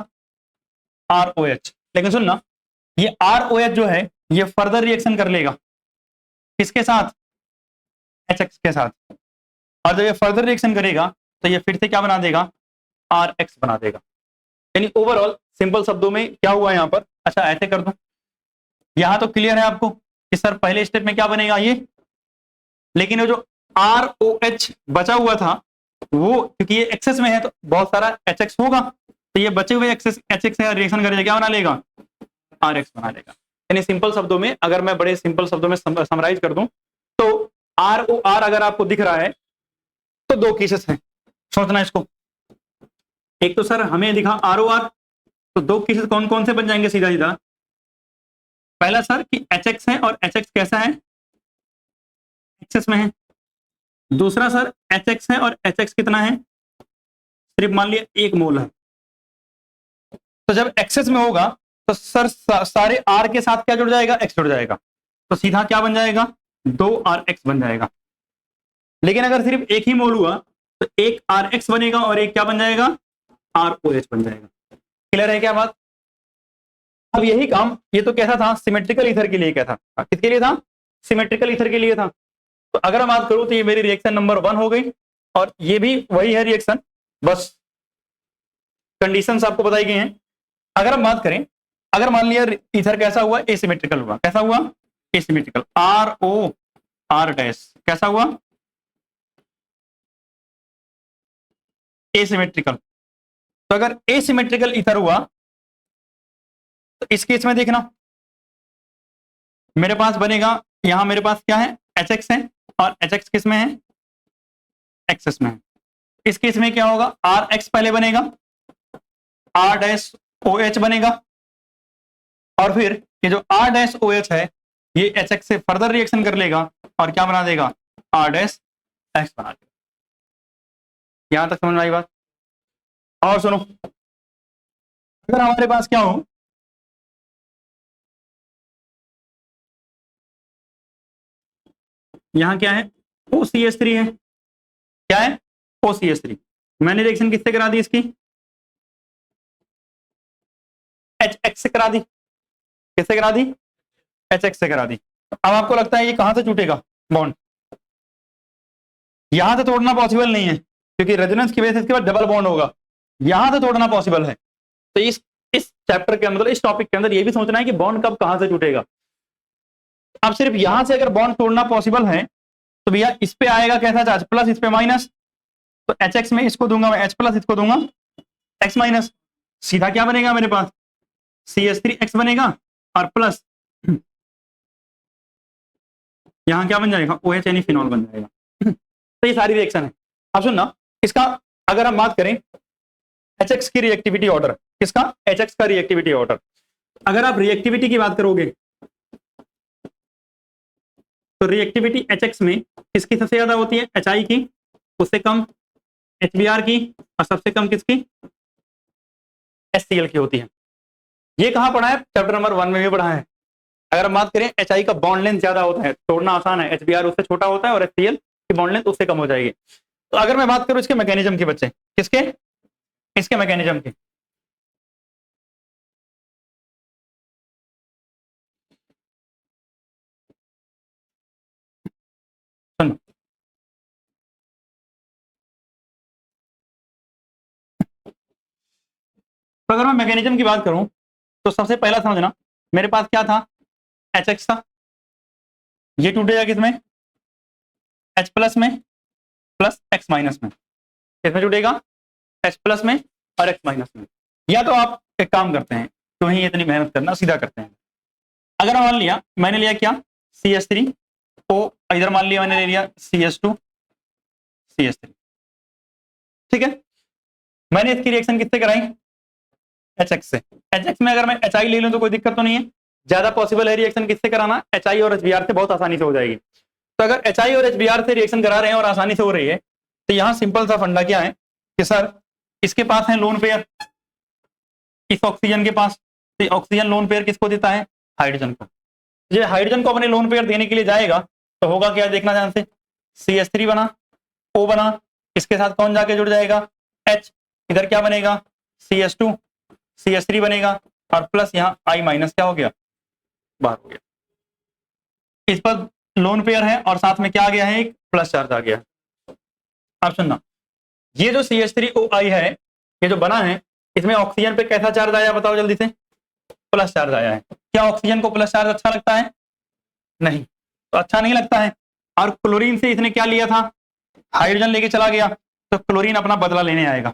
ROH। लेकिन सुन ना, ये ROH जो है ये फर्दर रिएक्शन कर लेगा किसके साथ? HX के साथ। और जब ये फर्दर रिएक्शन करेगा तो ये फिर से क्या बना देगा? RX बना देगा। यानी ओवरऑल सिंपल शब्दों में क्या हुआ यहां पर? अच्छा ऐसे कर दूं, यहां तो क्लियर है आपको कि सर पहले स्टेप में क्या बनेगा ये, लेकिन वो जो ROH बचा हुआ था वो, क्योंकि ये एक्सेस में है तो बहुत सारा HX होगा, तो ये बचे हुए एक्सेस HX से रिएक्शन करेगा, क्या बना लेगा? RX बना लेगा। यानी सिंपल शब्दों में, अगर मैं बड़े सिंपल शब्दों में समराइज कर दूं, तो ROR अगर आपको दिख रहा है तो 2 केसेस हैं, सोचना इसको। एक तो सर हमें दिखा ROR, तो 2 केसेस कौन कौन से बन जाएंगे सीधा सीधा। पहला सर कि HX है और HX कैसा है? एक्सेस में है। दूसरा सर HX है और HX कितना है? सिर्फ मान लिया 1 मोल है। तो जब एक्सेस में होगा तो सर सारे R के साथ क्या जुड़ जाएगा? X जुड़ जाएगा, तो सीधा क्या बन जाएगा? 2RX बन जाएगा। लेकिन अगर सिर्फ 1 ही मोल हुआ तो एक RX बनेगा और एक क्या बन जाएगा? ROH बन जाएगा। क्लियर है क्या बात? अब यही काम, ये तो कैसा था? सिमेट्रिकल ईथर के लिए क्या था? किसके लिए था? सिमेट्रिकल ईथर के लिए था। तो अगर हम बात करूं तो ये मेरी रिएक्शन नंबर 1 हो गई, और ये भी वही है रिएक्शन, बस कंडीशंस आपको बताई गई हैं। अगर हम बात करें, अगर मान लिया ईथर कैसा हुआ? एसिमेट्रिकल हुआ। कैसा हुआ? एसिमेट्रिकल। ROR डैश कैसा हुआ? एसिमेट्रिकल। तो अगर एसिमेट्रिकल ईथर हुआ तो इस केस में देखना मेरे पास बनेगा, यहां मेरे पास क्या है? HX है, और HX किस में है? एक्सेस में है। इस केस में क्या होगा? RX पहले बनेगा, R डैश OH बनेगा, और फिर ये जो R डैश OH है ये HX से फर्दर रिएक्शन कर लेगा और क्या बना देगा? R डैश X बना देगा। यहां तक समझ में आई बात? और सुनो, अगर हमारे पास क्या हो, यहाँ क्या है, OCH3 है, क्या है, OCH3। मैंने रिएक्शन किससे करा दी इसकी, HX से करा दी, किससे करा दी, HX से करा दी। अब आपको लगता है ये कहां से छूटेगा बॉन्ड, यहां से तोड़ना पॉसिबल नहीं है क्योंकि रेजोनेंस की वजह से इसके बाद डबल बॉन्ड होगा, यहां से तोड़ना पॉसिबल है। तो इस चैप्टर के अंदर, इस टॉपिक के अंदर ये भी सोचना है कि बॉन्ड कब कहां से छूटेगा। अब सिर्फ यहां से अगर बॉन्ड तोड़ना पॉसिबल है तो भैया इस पे आएगा कैसा चार्ज, प्लस, इस पे माइनस, तो HX में इसको दूंगा मैं H प्लस, इसको दूंगा X माइनस, सीधा क्या बनेगा मेरे पास, CH3X बनेगा और प्लस यहां क्या बन जाएगा, OH यानी फिनॉल बन जाएगा। तो ये सारी रिएक्शन है। अब सुनना, इसका अगर हम बात करें HX की रिएक्टिविटी ऑर्डर, किसका, HX का रिएक्टिविटी ऑर्डर, अगर आप रिएक्टिविटी की बात करोगे तो रिएक्टिविटी HX में किसकी सबसे ज्यादा होती है, HI की, उससे कम HBr की, और सबसे कम किसकी, HCl की होती है। ये कहां पढ़ा है, चैप्टर नंबर 1 में भी पढ़ा है। अगर हम बात करें HI का बॉन्ड लेंथ ज्यादा होता है, तोड़ना आसान है, HBr उससे छोटा होता है और HCl की बॉन्ड लेंथ उससे कम हो जाएगी। तो अगर मैं बात करूं इसके मैकेनिज्म की, बच्चे किसके, इसके मैकेनिज्म की, सुन, तो अगर मैं मैकेनिज्म की बात करूं तो सबसे पहला समझना, मेरे पास क्या था, HX था, ये टूटेगा किसमें, H प्लस में प्लस X माइनस में, किसमें टूटेगा, H प्लस में और X माइनस में। या तो आप एक काम करते हैं, तो ही इतनी मेहनत करना, सीधा करते हैं। अगर मान लिया, मैंने लिया क्या, CH3 O, इधर मान लिया मैंने ले लिया CH2 CH3, ठीक है। मैंने इसकी रिएक्शन किससे कराई, HX से। HX में अगर मैं HI ले लूं तो कोई दिक्कत तो नहीं है, ज्यादा पॉसिबल है रिएक्शन किससे कराना, HI और HBr से बहुत आसानी से हो जाएगी। तो अगर HI और HBr से रिएक्शन करा रहे हैं और आसानी से हो रही है, तो यहाँ सिंपल सा फंडा क्या है कि सर इसके पास है लोन पेयर, इस ऑक्सीजन के पास, तो ऑक्सीजन लोन पेयर किसको देता है, हाइड्रोजन को। ये हाइड्रोजन को अपने लोन पेयर देने के लिए जाएगा तो होगा क्या, देखना ध्यान से, CH3 बना, O बना, इसके साथ कौन जाके जुड़ जाएगा, H, इधर क्या बनेगा, CH2 CH3 बनेगा, और प्लस यहाँ I माइनस क्या हो गया, बाहर हो गया। इस पर लोन पेयर है और साथ में क्या आ गया है, एक प्लस चार्ज आ गया। अब सुनना, ये जो CH3OI है, ये जो बना है, इसमें ऑक्सीजन पे कैसा चार्ज आया बताओ जल्दी से, प्लस चार्ज आया है। क्या ऑक्सीजन को प्लस चार्ज अच्छा लगता है, नहीं, तो अच्छा नहीं लगता है। और क्लोरीन से इसने क्या लिया था, हाइड्रोजन लेके चला गया, तो क्लोरीन अपना बदला लेने आएगा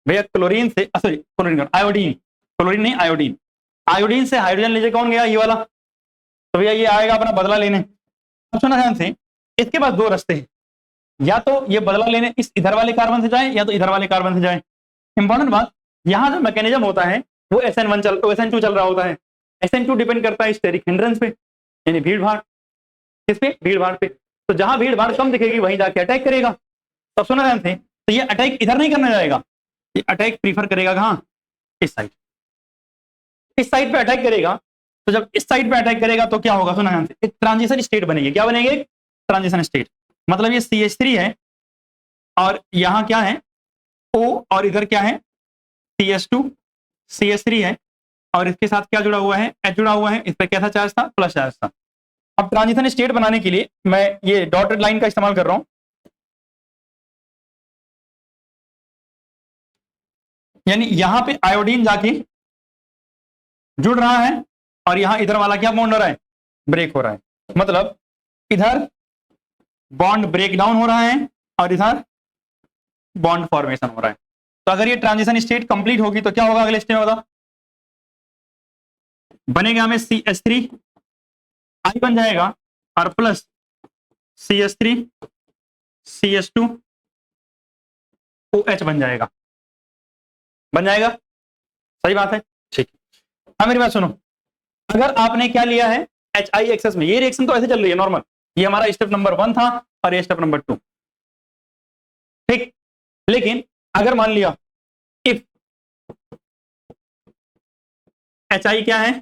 भैया। क्लोरीन से, सॉरी क्लोरीन, आयोडीन, क्लोरीन नहीं आयोडीन, आयोडीन से हाइड्रोजन लेके कौन गया, ये वाला, तो भैया ये आएगा अपना बदला लेने। अब सुना ध्यान से, इसके पास दो रास्ते हैं, या तो ये बदला लेने इस इधर वाले कार्बन से जाए या तो इधर वाले कार्बन से जाए। इंपॉर्टेंट बात, यहां जो मैकेनिज्म होता है वो SN2 चल रहा होता है। SN2 डिपेंड करता है स्टेरिक हिंड्रेंस पे, यानी भीड़ भाड़, किस पे, भीड़ भाड़ पे। तो जहां भीड़ भाड़ कम दिखेगी वहीं जाके अटैक करेगा। तब सुना ध्यान से, तो ये अटैक इधर नहीं करने जाएगा, ये अटैक प्रीफर करेगा कहाँ, इस साइड, इस साइड पे अटैक करेगा। तो जब इस साइड पे अटैक करेगा तो क्या होगा, सुना ध्यान से, एक ट्रांजिशन स्टेट बनेगी। क्या बनेगी, ट्रांजिशन स्टेट, मतलब ये CH3 है और यहाँ क्या है O, और इधर क्या है CH2 CH3 है, और इसके साथ क्या जुड़ा हुआ है, H जुड़ा हुआ है। इस पर कैसा चार्ज था, प्लस चार्ज था। अब ट्रांजिशन स्टेट बनाने के लिए मैं ये डॉटेड लाइन का इस्तेमाल कर रहा हूं, यानी यहां पे आयोडीन जाके जुड़ रहा है और यहां इधर वाला क्या बॉन्ड हो रहा है, ब्रेक हो रहा है। मतलब इधर बॉन्ड ब्रेक डाउन हो रहा है और इधर बॉन्ड फॉर्मेशन हो रहा है। तो अगर ये ट्रांजिशन स्टेट कंप्लीट होगी तो क्या होगा अगले स्टेप में, बताओ, बनेगा हमें CH3 I बन जाएगा और प्लस CH3 CH2 OH बन जाएगा, बन जाएगा, सही बात है, ठीक। अब मेरी बात सुनो, अगर आपने क्या लिया है HI एक्सेस में, ये रिएक्शन तो ऐसे चल रही है नॉर्मल, ये हमारा स्टेप नंबर 1 था और ये स्टेप नंबर 2, ठीक। लेकिन अगर मान लिया इफ HI क्या है,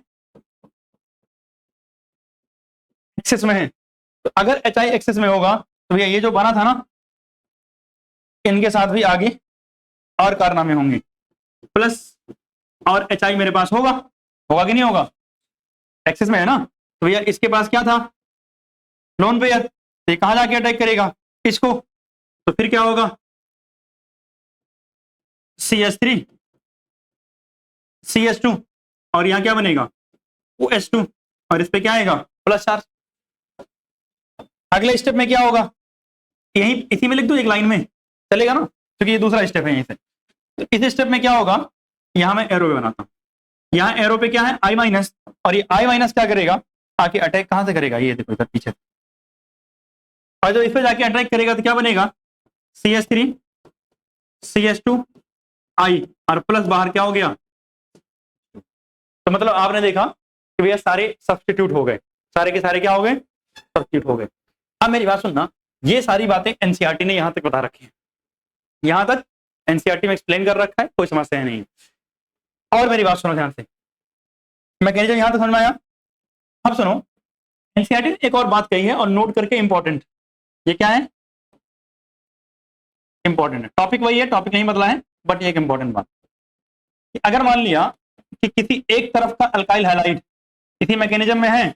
एक्सेस में है, तो अगर एच आई एक्सेस में होगा तो भैया ये जो बना था ना, इनके साथ भी आगे और कारनामे होंगे, प्लस और एच आई मेरे पास होगा, होगा कि नहीं होगा, एक्सेस में है ना, तो भैया इसके पास क्या था, लोन पेयर, तो ये कहां जाके अटैक करेगा, इसको, तो फिर क्या होगा, CS3 CS2 और यहां क्या बनेगा, OH2 और इस पे क्या आएगा, प्लस चार्ज। अगले स्टेप में क्या होगा, यही इसी में लिख दो एक लाइन में, चलेगा ना, क्योंकि ये दूसरा स्टेप है यहीं से। तो इस स्टेप में क्या होगा, यहां मैं एरो बनाता हूं, यहां एरो पे क्या है, I-, और ये I- क्या करेगा, आके अटैक कहां से करेगा, ये देखो इधर पीछे, और जब इस पे जाके अटैक करेगा तो क्या बनेगा, CS3 CS2 I और प्लस बाहर क्या हो गया, तो मतलब आपने देखा कि भैया सारे सब्स्टिट्यूट हो गए, सारे के सारे क्या हो गए, सब्स्टिट्यूट हो गए। अब मेरी बात सुनना, ये सारी बातें एनसीईआरटी ने यहां तक बता रखी है, यहां तक एनसीईआरटी में एक्सप्लेन कर रखा है, कोई समस्या नहीं है। और मेरी बात सुनो ध्यान से, मैकेनिज्म यहां तक समझ में आया। अब सुनो, एनसीईआरटी ने एक और बात कही है और नोट करके इंपॉर्टेंट, ये क्या है, इंपॉर्टेंट है, टॉपिक वही है, टॉपिक नहीं बदला है, बट ये एक इंपॉर्टेंट बात, कि अगर मान लिया कि किसी एक तरफ का अल्काइल हैलाइड किसी मैकेनिज्म में है,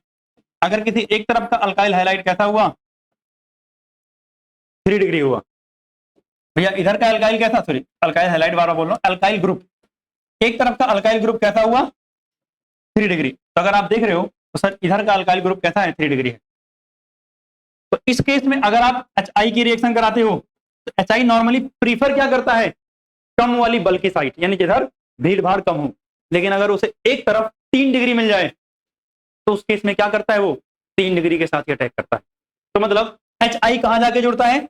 अगर किसी एक तरफ का अल्काइल हैलाइड कैसा हुआ, 3 डिग्री हुआ, भैया इधर का अल्काइल कैसा, सॉरी अल्काइल हैलाइड बार बोल रहा हूं, अल्काइल ग्रुप, एक तरफ का अल्काइल ग्रुप कैसा हुआ, 3 डिग्री। तो अगर आप देख रहे हो तो सर इधर का अल्काइल ग्रुप कैसा है, 3 डिग्री है। तो इस केस में अगर आप HI की रिएक्शन कराते हो तो HI नॉर्मली प्रीफर क्या करता है, कम वाली बल की साइड, यानी जिधर भीड़ भाड़ कम हो। लेकिन अगर उसे एक तरफ 3 डिग्री मिल जाए तो उस केस में क्या करता है, वो 3 डिग्री के साथ ही अटैक करता है। तो मतलब HI कहां जाके जुड़ता है,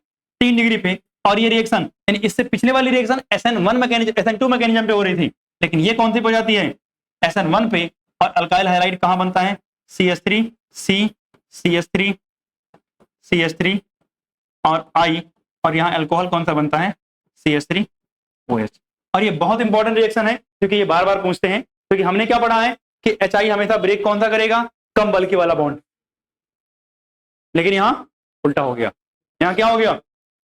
3 डिग्री पे, और ये रिएक्शन यानी इससे पिछले वाली reaction SN1 mechanism SN2 mechanism पे हो रही थी, लेकिन ये कौन सी पे हो जाती है, SN1 पे, और अल्काइल हैलाइड कहां बनता है, CS3 C CS3 CS3 और I, और यहां अल्कोहल कौन सा बनता है, CS3OH। और ये बहुत इंपॉर्टेंट रिएक्शन है, क्योंकि ये बार बार पूछते हैं, क्योंकि हमने क्या पढ़ा है कि HI हमेशा ब्रेक कौन सा करेगा, कम बल्कि वाला बॉन्ड, लेकिन यहां उल्टा हो गया, यहां क्या हो गया,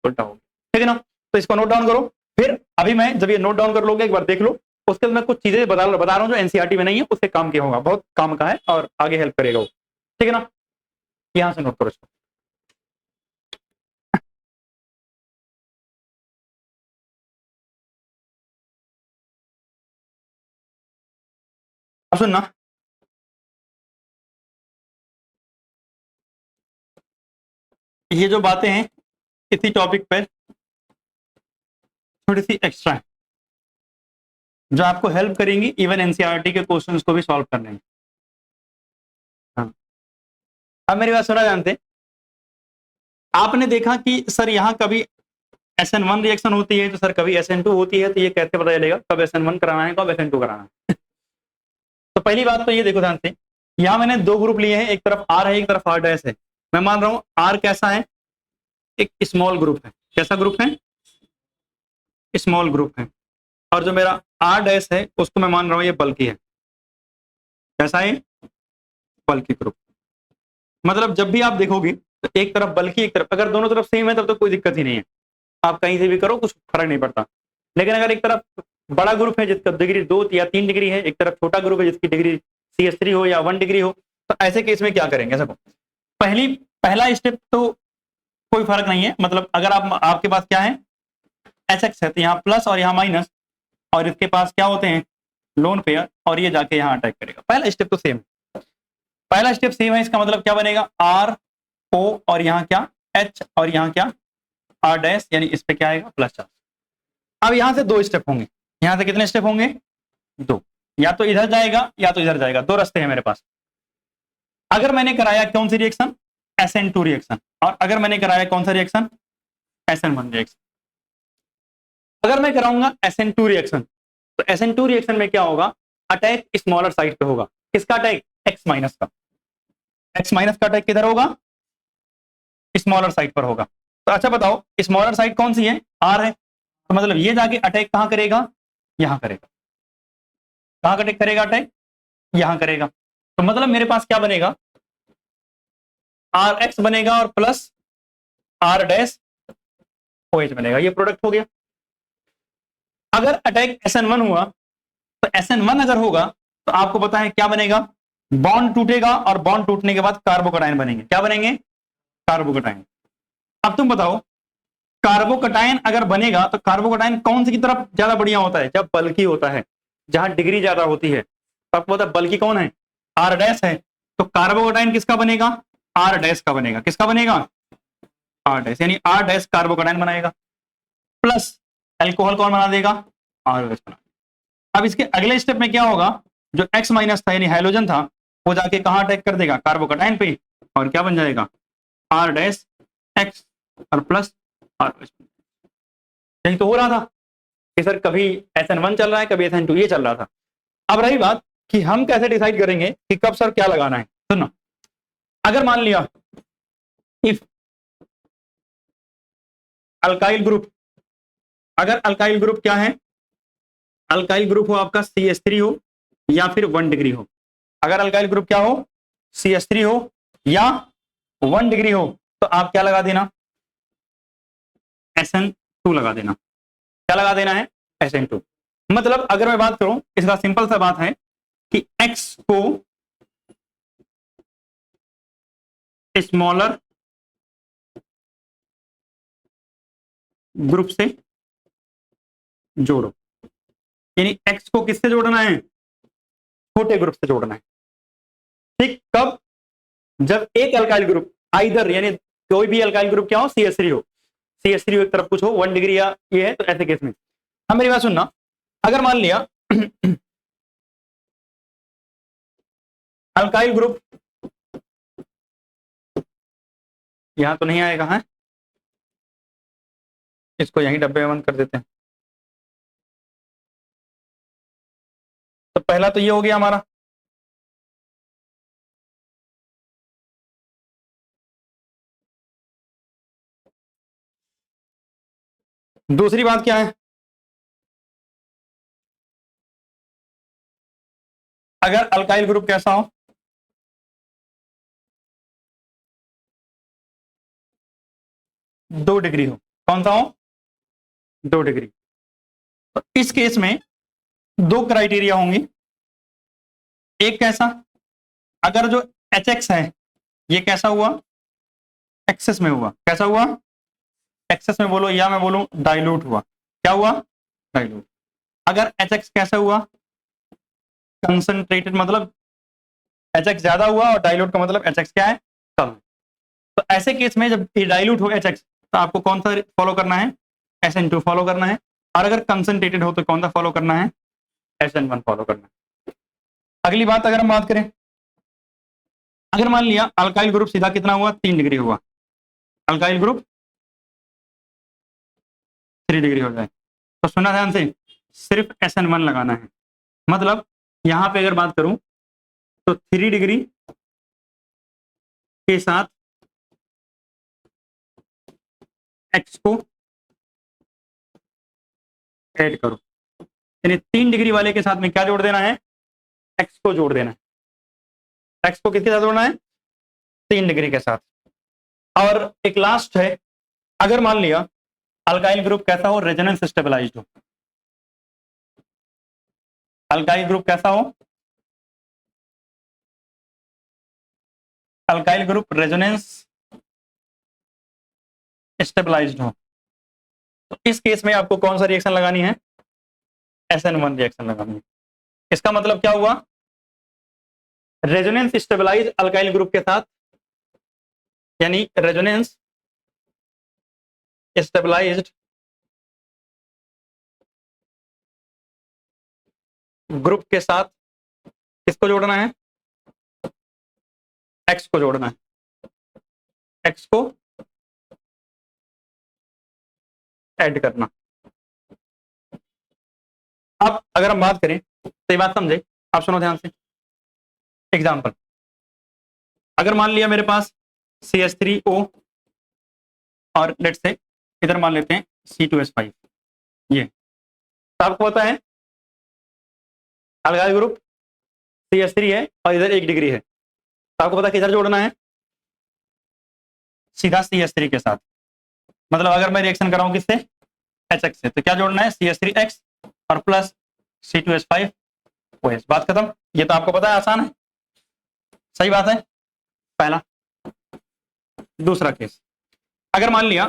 उल्टा हो गया, ठीक है ना। तो इसको नोट डाउन करो, फिर अभी मैं जब ये नोट डाउन कर लोगे एक बार देख लो, उसके बाद मैं कुछ चीजें बता रहा हूं जो एनसीईआरटी में नहीं है, उससे काम किया होगा, बहुत काम का है और आगे हेल्प करेगा वो, ठीक है ना। यहां से नोट करो इसको। अब सुनना, ये जो बातें हैं इसी टॉपिक पर थोड़ी सी एक्स्ट्रा है, जो आपको हेल्प करेंगी इवन एनसीईआरटी के क्वेश्चंस को भी सॉल्व करने में। हाँ, अब मेरी बात सुना जानते, आपने देखा कि सर यहाँ कभी SN1 रिएक्शन होती है तो सर कभी SN2 होती है, तो ये कैसे पता चलेगा कब SN1 कराना है कब SN2 कराना है। तो पहली बात तो ये देखो ध्यान से, यहाँ मैंने 2 ग्रुप लिए हैं, एक तरफ R है एक तरफ R डैश है। मैं मान रहा हूं R कैसा है, एक स्मॉल ग्रुप है, कैसा ग्रुप है, स्मॉल ग्रुप है, और जो मेरा R डैश है उसको मैं मान रहा हूं ये बल्कि है, कैसा है, बल्कि ग्रुप। मतलब जब भी आप देखोगे तो एक तरफ बल्कि एक तरफ, अगर दोनों तरफ सेम है तब तो कोई दिक्कत ही नहीं है, आप कहीं से भी करो कुछ फर्क नहीं पड़ता। लेकिन अगर एक तरफ बड़ा ग्रुप है जिसका डिग्री 2 या 3 डिग्री है, एक तरफ छोटा ग्रुप है जिसकी डिग्री CS3 हो या 1 डिग्री हो, तो ऐसे केस में क्या करेंगे, देखो पहला स्टेप तो कोई फर्क नहीं है, मतलब अगर आपके पास क्या है, HX है तो यहाँ प्लस और यहाँ माइनस, और इसके पास क्या होते हैं, लोन पेयर, और ये जाके यहाँ अटैक करेगा। पहला स्टेप तो सेम, पहला स्टेप सेम है, इसका मतलब क्या बनेगा, RO और यहाँ क्या H और यहाँ क्या R डैश, यानी इस पे क्या आएगा, प्लस चार्ज। अब यहां से 2 स्टेप होंगे, यहां से कितने स्टेप होंगे, 2, या तो इधर जाएगा या तो इधर जाएगा, 2 रास्ते हैं मेरे पास। अगर मैंने कराया कौन सी रिएक्शन, SN2 रिएक्शन, और अगर मैंने कराया कौन सा रिएक्शन, SN1 रिएक्शन। अगर मैं कराऊंगा SN2 रिएक्शन, तो SN2 रिएक्शन में क्या होगा, अटैक स्मॉलर साइड पे होगा, किसका अटैक, X- का, X- का अटैक किधर होगा, स्मॉलर साइड पर होगा। तो अच्छा बताओ स्मॉलर साइड कौन सी है, R है, तो मतलब ये जाके अटैक कहां करेगा, यहां करेगा, कहां अटैक करेगा, अटैक यहां करेगा। तो मतलब मेरे पास क्या बनेगा, आर एक्स बनेगा और plus R dash O H बनेगा, ये प्रोडक्ट हो गया। अगर अटैक SN1 हुआ तो SN1 अगर होगा तो आपको पता है क्या बनेगा, बॉन्ड टूटेगा और बॉन्ड टूटने के बाद कार्बोकटायन बनेंगे। क्या बनेंगे? कार्बोकटायन। अब तुम बताओ, कार्बोकटायन अगर बनेगा तो कार्बोकटायन कौन सी की तरफ ज्यादा बढ़िया होता है? जब बल्कि होता है, जहां डिग्री ज्यादा होती है। तो आपको पता है बल्कि कौन है? आर डैश है। तो कार्बोकटायन किसका बनेगा? आर डैश का बनेगा। किसका बनेगा? आर डैश, यानी आर डैश कार्बोकटायन बनाएगा। प्लस एल्कोहल कौन बना देगा? आर डैश बना। अब इसके अगले स्टेप में क्या होगा, जो एक्स माइनस था यानी हाइड्रोजन था, वो जाके कहां अटैक कर देगा? कार्बोकटायन पे, और क्या बन जाएगा? आर डैश एक्स और प्लस आर डैश। यही तो हो रहा था कि सर कभी SN1 चल रहा है, कभी SN2, ये चल रहा था। अब रही बात कि हम कैसे डिसाइड करेंगे कि कब सर क्या लगाना है। सुनो, अगर मान लिया इफ अल्काइल ग्रुप, अगर अल्काइल ग्रुप क्या है, अल्काइल ग्रुप हो आपका CH3 हो या फिर 1 डिग्री हो। अगर अल्काइल ग्रुप क्या हो, CH3 हो या 1 डिग्री हो, तो आप क्या लगा देना? SN2 लगा देना। क्या लगा देना है? SN2। मतलब अगर मैं बात करूं, इसका सिंपल सा बात है कि X को स्मॉलर ग्रुप से जोड़ो, यानी X को किससे जोड़ना है? छोटे ग्रुप से जोड़ना है। ठीक कब? जब एक अल्काइल ग्रुप आइदर, यानी कोई भी अल्काइल ग्रुप क्या हो, CH3 हो, CH3 एक तरफ कुछ हो, 1 डिग्री या ये है, तो ऐसे केस में हम, मेरी बात सुनना, अगर मान लिया अल्काइल ग्रुप यहां तो नहीं आएगा, है इसको यहीं डब्बे में बंद कर देते हैं। तो पहला तो ये हो गया हमारा। दूसरी बात क्या है, अगर अल्काइल ग्रुप कैसा हो, दो डिग्री हो, कौन सा हो? 2 डिग्री। तो इस केस में दो क्राइटेरिया होंगी। एक कैसा, अगर जो HX है ये कैसा हुआ? एक्सेस में हुआ। कैसा हुआ? एक्सेस में बोलो या मैं बोलूं डाइल्यूट हुआ। क्या हुआ? डाइल्यूट। अगर HX कैसा हुआ? कंसंट्रेटेड, मतलब HX ज्यादा हुआ, और डाइल्यूट का मतलब HX क्या है? कम। तो ऐसे केस में जब ये डाइल्यूट हो HX, तो आपको कौन सा फॉलो करना है? SN2 फॉलो करना है। और अगर कंसंट्रेटेड हो तो कौन सा फॉलो करना है? SN1 फॉलो करना है। अगली बात अगर हम बात करें, अगर मान लिया अल्काइल ग्रुप सीधा कितना हुआ? 3 डिग्री हुआ, अल्काइल ग्रुप 3 डिग्री हो जाए, तो सुना ध्यान से, सिर्फ SN1 लगाना है। मतलब यहां पे अगर बात करूं तो 3 डिग्री के साथ X को ऐड करो, यानी 3 डिग्री वाले के साथ में क्या जोड़ देना है? X को जोड़ देना है। X को किसके साथ जोड़ना है? 3 डिग्री के साथ। और एक लास्ट है, अगर मान लिया अल्काइल ग्रुप कैसा हो? रेजोनेंस स्टेबलाइज्ड हो। अल्काइल ग्रुप कैसा हो? अल्काइल ग्रुप रेजोनेंस स्टेबलाइज्ड हो, तो इस केस में आपको कौन सा रिएक्शन लगानी है? SN1 रिएक्शन लगानी है। इसका मतलब क्या हुआ? रेजोनेंस स्टेबलाइज अल्काइल ग्रुप के साथ, यानी रेजोनेंस स्टेबलाइज्ड ग्रुप के साथ किसको जोड़ना है? X को जोड़ना है। X को ऐड करना। अब अगर हम बात करें तो ये बात समझे, आप सुनो ध्यान से। एग्जाम्पल, अगर मान लिया मेरे पास CH3O और लेट से इधर मान लेते हैं C2H5, ये तो आपको पता है अल्काइल ग्रुप CH3 है और इधर 1 डिग्री है, तो आपको पता है किधर जोड़ना है? सीधा CH3 के साथ। मतलब अगर मैं रिएक्शन कराऊं किससे, HX से, तो क्या जोड़ना है, CH3X और प्लस C2H5OH। बात खत्म। ये तो आपको पता है, आसान है, सही बात है। पहला। दूसरा केस, अगर मान लिया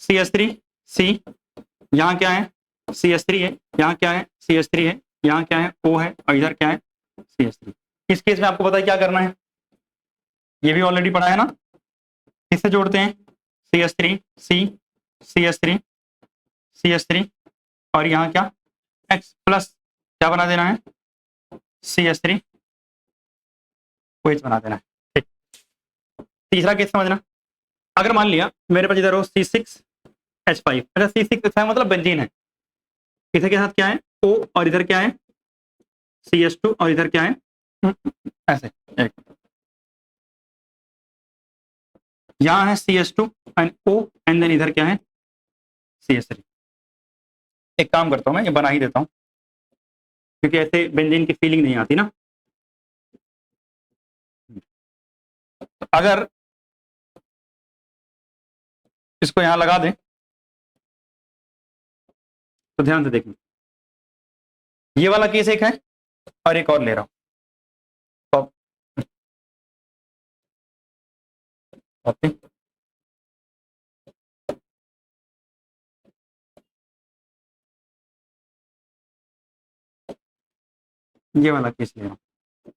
CH3C, यहाँ क्या है, CH3 है, यहाँ क्या है, CH3 है, यहाँ क्या है, O है, और इधर क्या है, CH3। इस केस में आपको पता है क्या करना है, ये भी ऑलरेडी पढ़ा है ना। किससे जोड़ते हैं, CH3C, CH3, CH3 और यहाँ क्या, X प्लस क्या बना देना है, CH3OH बना देना है। ठीक। तीसरा केस समझना, अगर मान लिया मेरे पास इधर हो C6H5, अच्छा C6H5 मतलब बेंजीन है, इधर के साथ क्या है, O और इधर क्या है, CH2 और इधर क्या है, ऐसे एक, यहाँ है CH2 and O and then इधर क्या है, CH3। एक काम करता हूँ, मैं ये बना ही देता हूँ, क्योंकि ऐसे बेंजीन की फीलिंग नहीं आती ना। तो अगर इसको यहाँ लगा दें तो ध्यान से देखना, ये वाला केस एक है और एक और ले रहा हूं, कॉपी, ये वाला केस ले रहा हूं।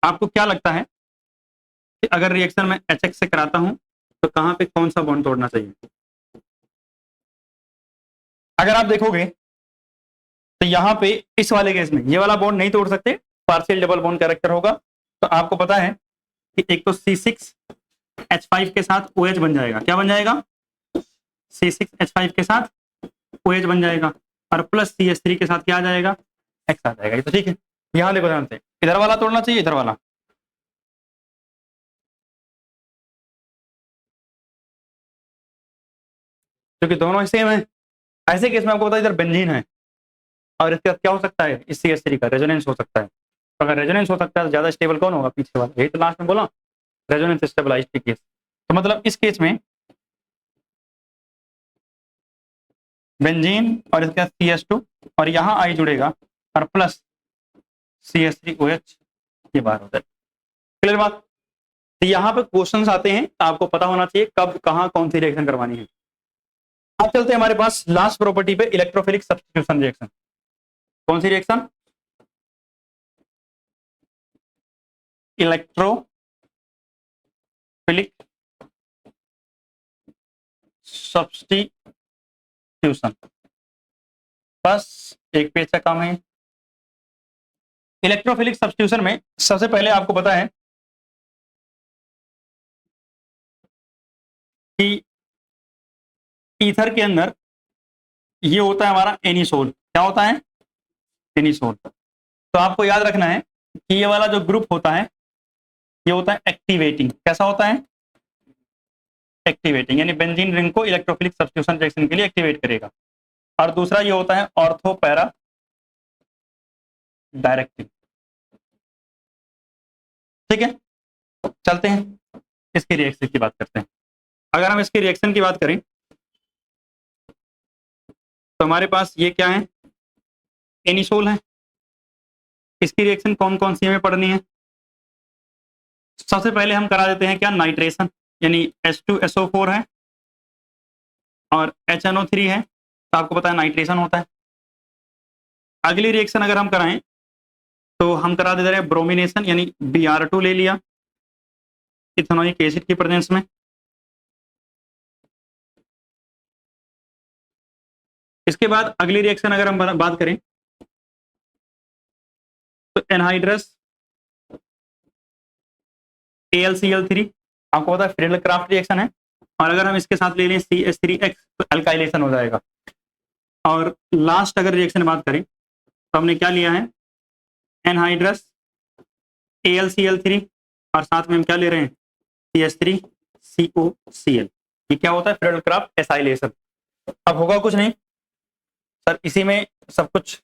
आपको क्या लगता है कि अगर रिएक्शन में HX से कराता हूं तो कहां पे कौन सा बॉन्ड तोड़ना चाहिए। अगर आप देखोगे तो यहाँ पे इस वाले केस में ये वाला बॉन्ड नहीं तोड़ सकते, पार्शियल डबल बॉन्ड कैरेक्टर होगा। तो आपको पता है कि एक तो C6H5 के साथ OH बन जाएगा, क्या बन जाएगा, C6H5 के साथ OH बन जाएगा, और प्लस CH3 के साथ क्या आ जाएगा, X आ जाएगा। ये तो ठीक है। यहाँ देखो ध्यान से, इधर वाला तोड़ना चाहिए, इधर वाला, क्योंकि दोनों ही सेम है। ऐसे केस में आपको पता है इधर बेंजीन है और इसके साथ क्या हो सकता है, इस CH3 का रेजोनेंस हो सकता है। तो अगर रेजोनेंस हो सकता है तो ज्यादा स्टेबल कौन होगा, पीछे वाला। यही तो लास्ट में बोला, रेजोनेंस स्टेबलाइज्ड केस। तो मतलब इस केस में बेंजीन और इसके साथ CH2 और यहाँ I जुड़ेगा और प्लस CH3OH, ये बार हो जाए। क्लियर बात। तो यहाँ पे क्वेश्चंस आते हैं, आपको पता होना चाहिए कब कहाँ कौन सी रिएक्शन करवानी है। अब चलते हैं हमारे पास लास्ट प्रॉपर्टी पे, इलेक्ट्रोफिलिक सब्स्टिट्यूशन रिएक्शन। कौन सी रिएक्शन, इलेक्ट्रोफिलिक सब्स्टिट्यूशन। बस एक पेज का काम है। इलेक्ट्रोफिलिक सब्स्टिट्यूशन में सबसे पहले आपको पता है कि ईथर के अंदर ये होता है हमारा एनिसोल। क्या होता है, एनिसोल। तो आपको याद रखना है कि ये वाला जो ग्रुप होता है ये होता है एक्टिवेटिंग। कैसा होता है, एक्टिवेटिंग, यानी बेंजीन रिंग को इलेक्ट्रोफिलिक सब्स्टिट्यूशन रिएक्शन के लिए एक्टिवेट करेगा। और दूसरा ये होता है ऑर्थो पैरा डायरेक्टिव। ठीक है, चलते हैं इसके रिएक्शन की बात करते हैं। अगर हम इसके रिएक्शन की बात करें तो हमारे पास ये क्या है, एनिसोल है। इसकी रिएक्शन कौन कौन सी हमें पढ़नी है। सबसे पहले हम करा देते हैं क्या, नाइट्रेशन, यानी H2SO4 है और HNO3 है, तो आपको पता है नाइट्रेशन होता है। अगली रिएक्शन अगर हम कराएं तो हम करा देते हैं ब्रोमिनेशन, यानी Br2 ले लिया इथेनोइक एसिड की प्रेजेंस में। इसके बाद अगली रिएक्शन अगर हम बात करें तो एनहाइड्रस AlCl3, आपको पता है फ्रेडल क्राफ्ट रिएक्शन है। और अगर हम इसके साथ ले लें CH3X तो अल्काइलेशन हो जाएगा। और लास्ट अगर रिएक्शन बात करें तो हमने क्या लिया है, एनहाइड्रस AlCl3 और साथ में हम क्या ले रहे हैं, CH3COCl। ये क्या होता है, फ्रेडल क्राफ्ट एसाइलेशन। अब होगा कुछ नहीं सर, इसी में सब कुछ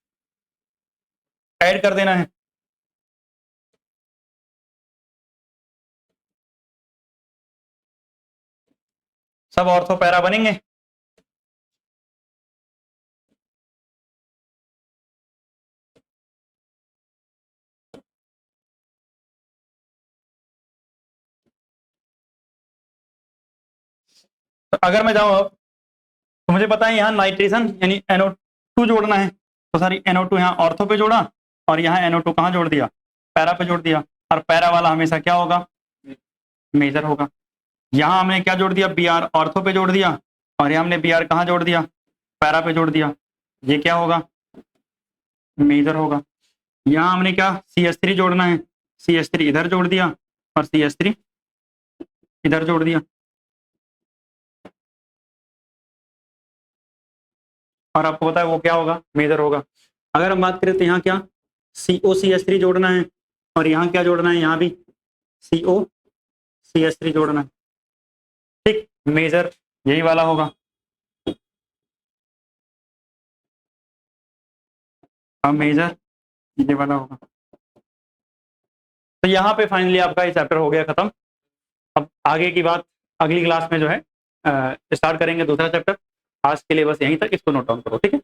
ऐड कर देना है। सब ऑर्थो पैरा बनेंगे। तो अगर मैं जाऊं अब, तो मुझे पता है यहाँ नाइट्रेशन यानी NO2 जोड़ना है, तो सर NO2 यहाँ ऑर्थो पे जोड़ा और यहाँ NO2 कहाँ जोड़ दिया, पैरा पे जोड़ दिया, और पैरा वाला हमेशा क्या होगा, मेजर होगा। यहाँ हमने क्या जोड़ दिया, Br ऑर्थो पे जोड़ दिया, और यहाँ हमने Br कहाँ जोड़ दिया, पैरा पे जोड़ दिया, ये क्या होगा, मेजर होगा। यहाँ हमने क्या CH3 जोड़ना है, CH3 इधर जोड़ दिया और CH3 इधर जोड़ दिया, और आपको पता है वो क्या होगा, मेजर होगा। अगर हम बात करें तो यहाँ क्या COCH3 जोड़ना है, और यहाँ क्या जोड़ना है, यहाँ भी COCH3 जोड़ना है, ठीक, मेजर यही वाला होगा। अब मेजर ये वाला होगा। तो यहाँ पे फाइनली आपका ये चैप्टर हो गया खत्म। अब आगे की बात अगली क्लास में जो है स्टार्ट करेंगे दूसरा चैप्टर। आज के लिए बस यहीं तक, इसको नोट डाउन करो, ठीक है।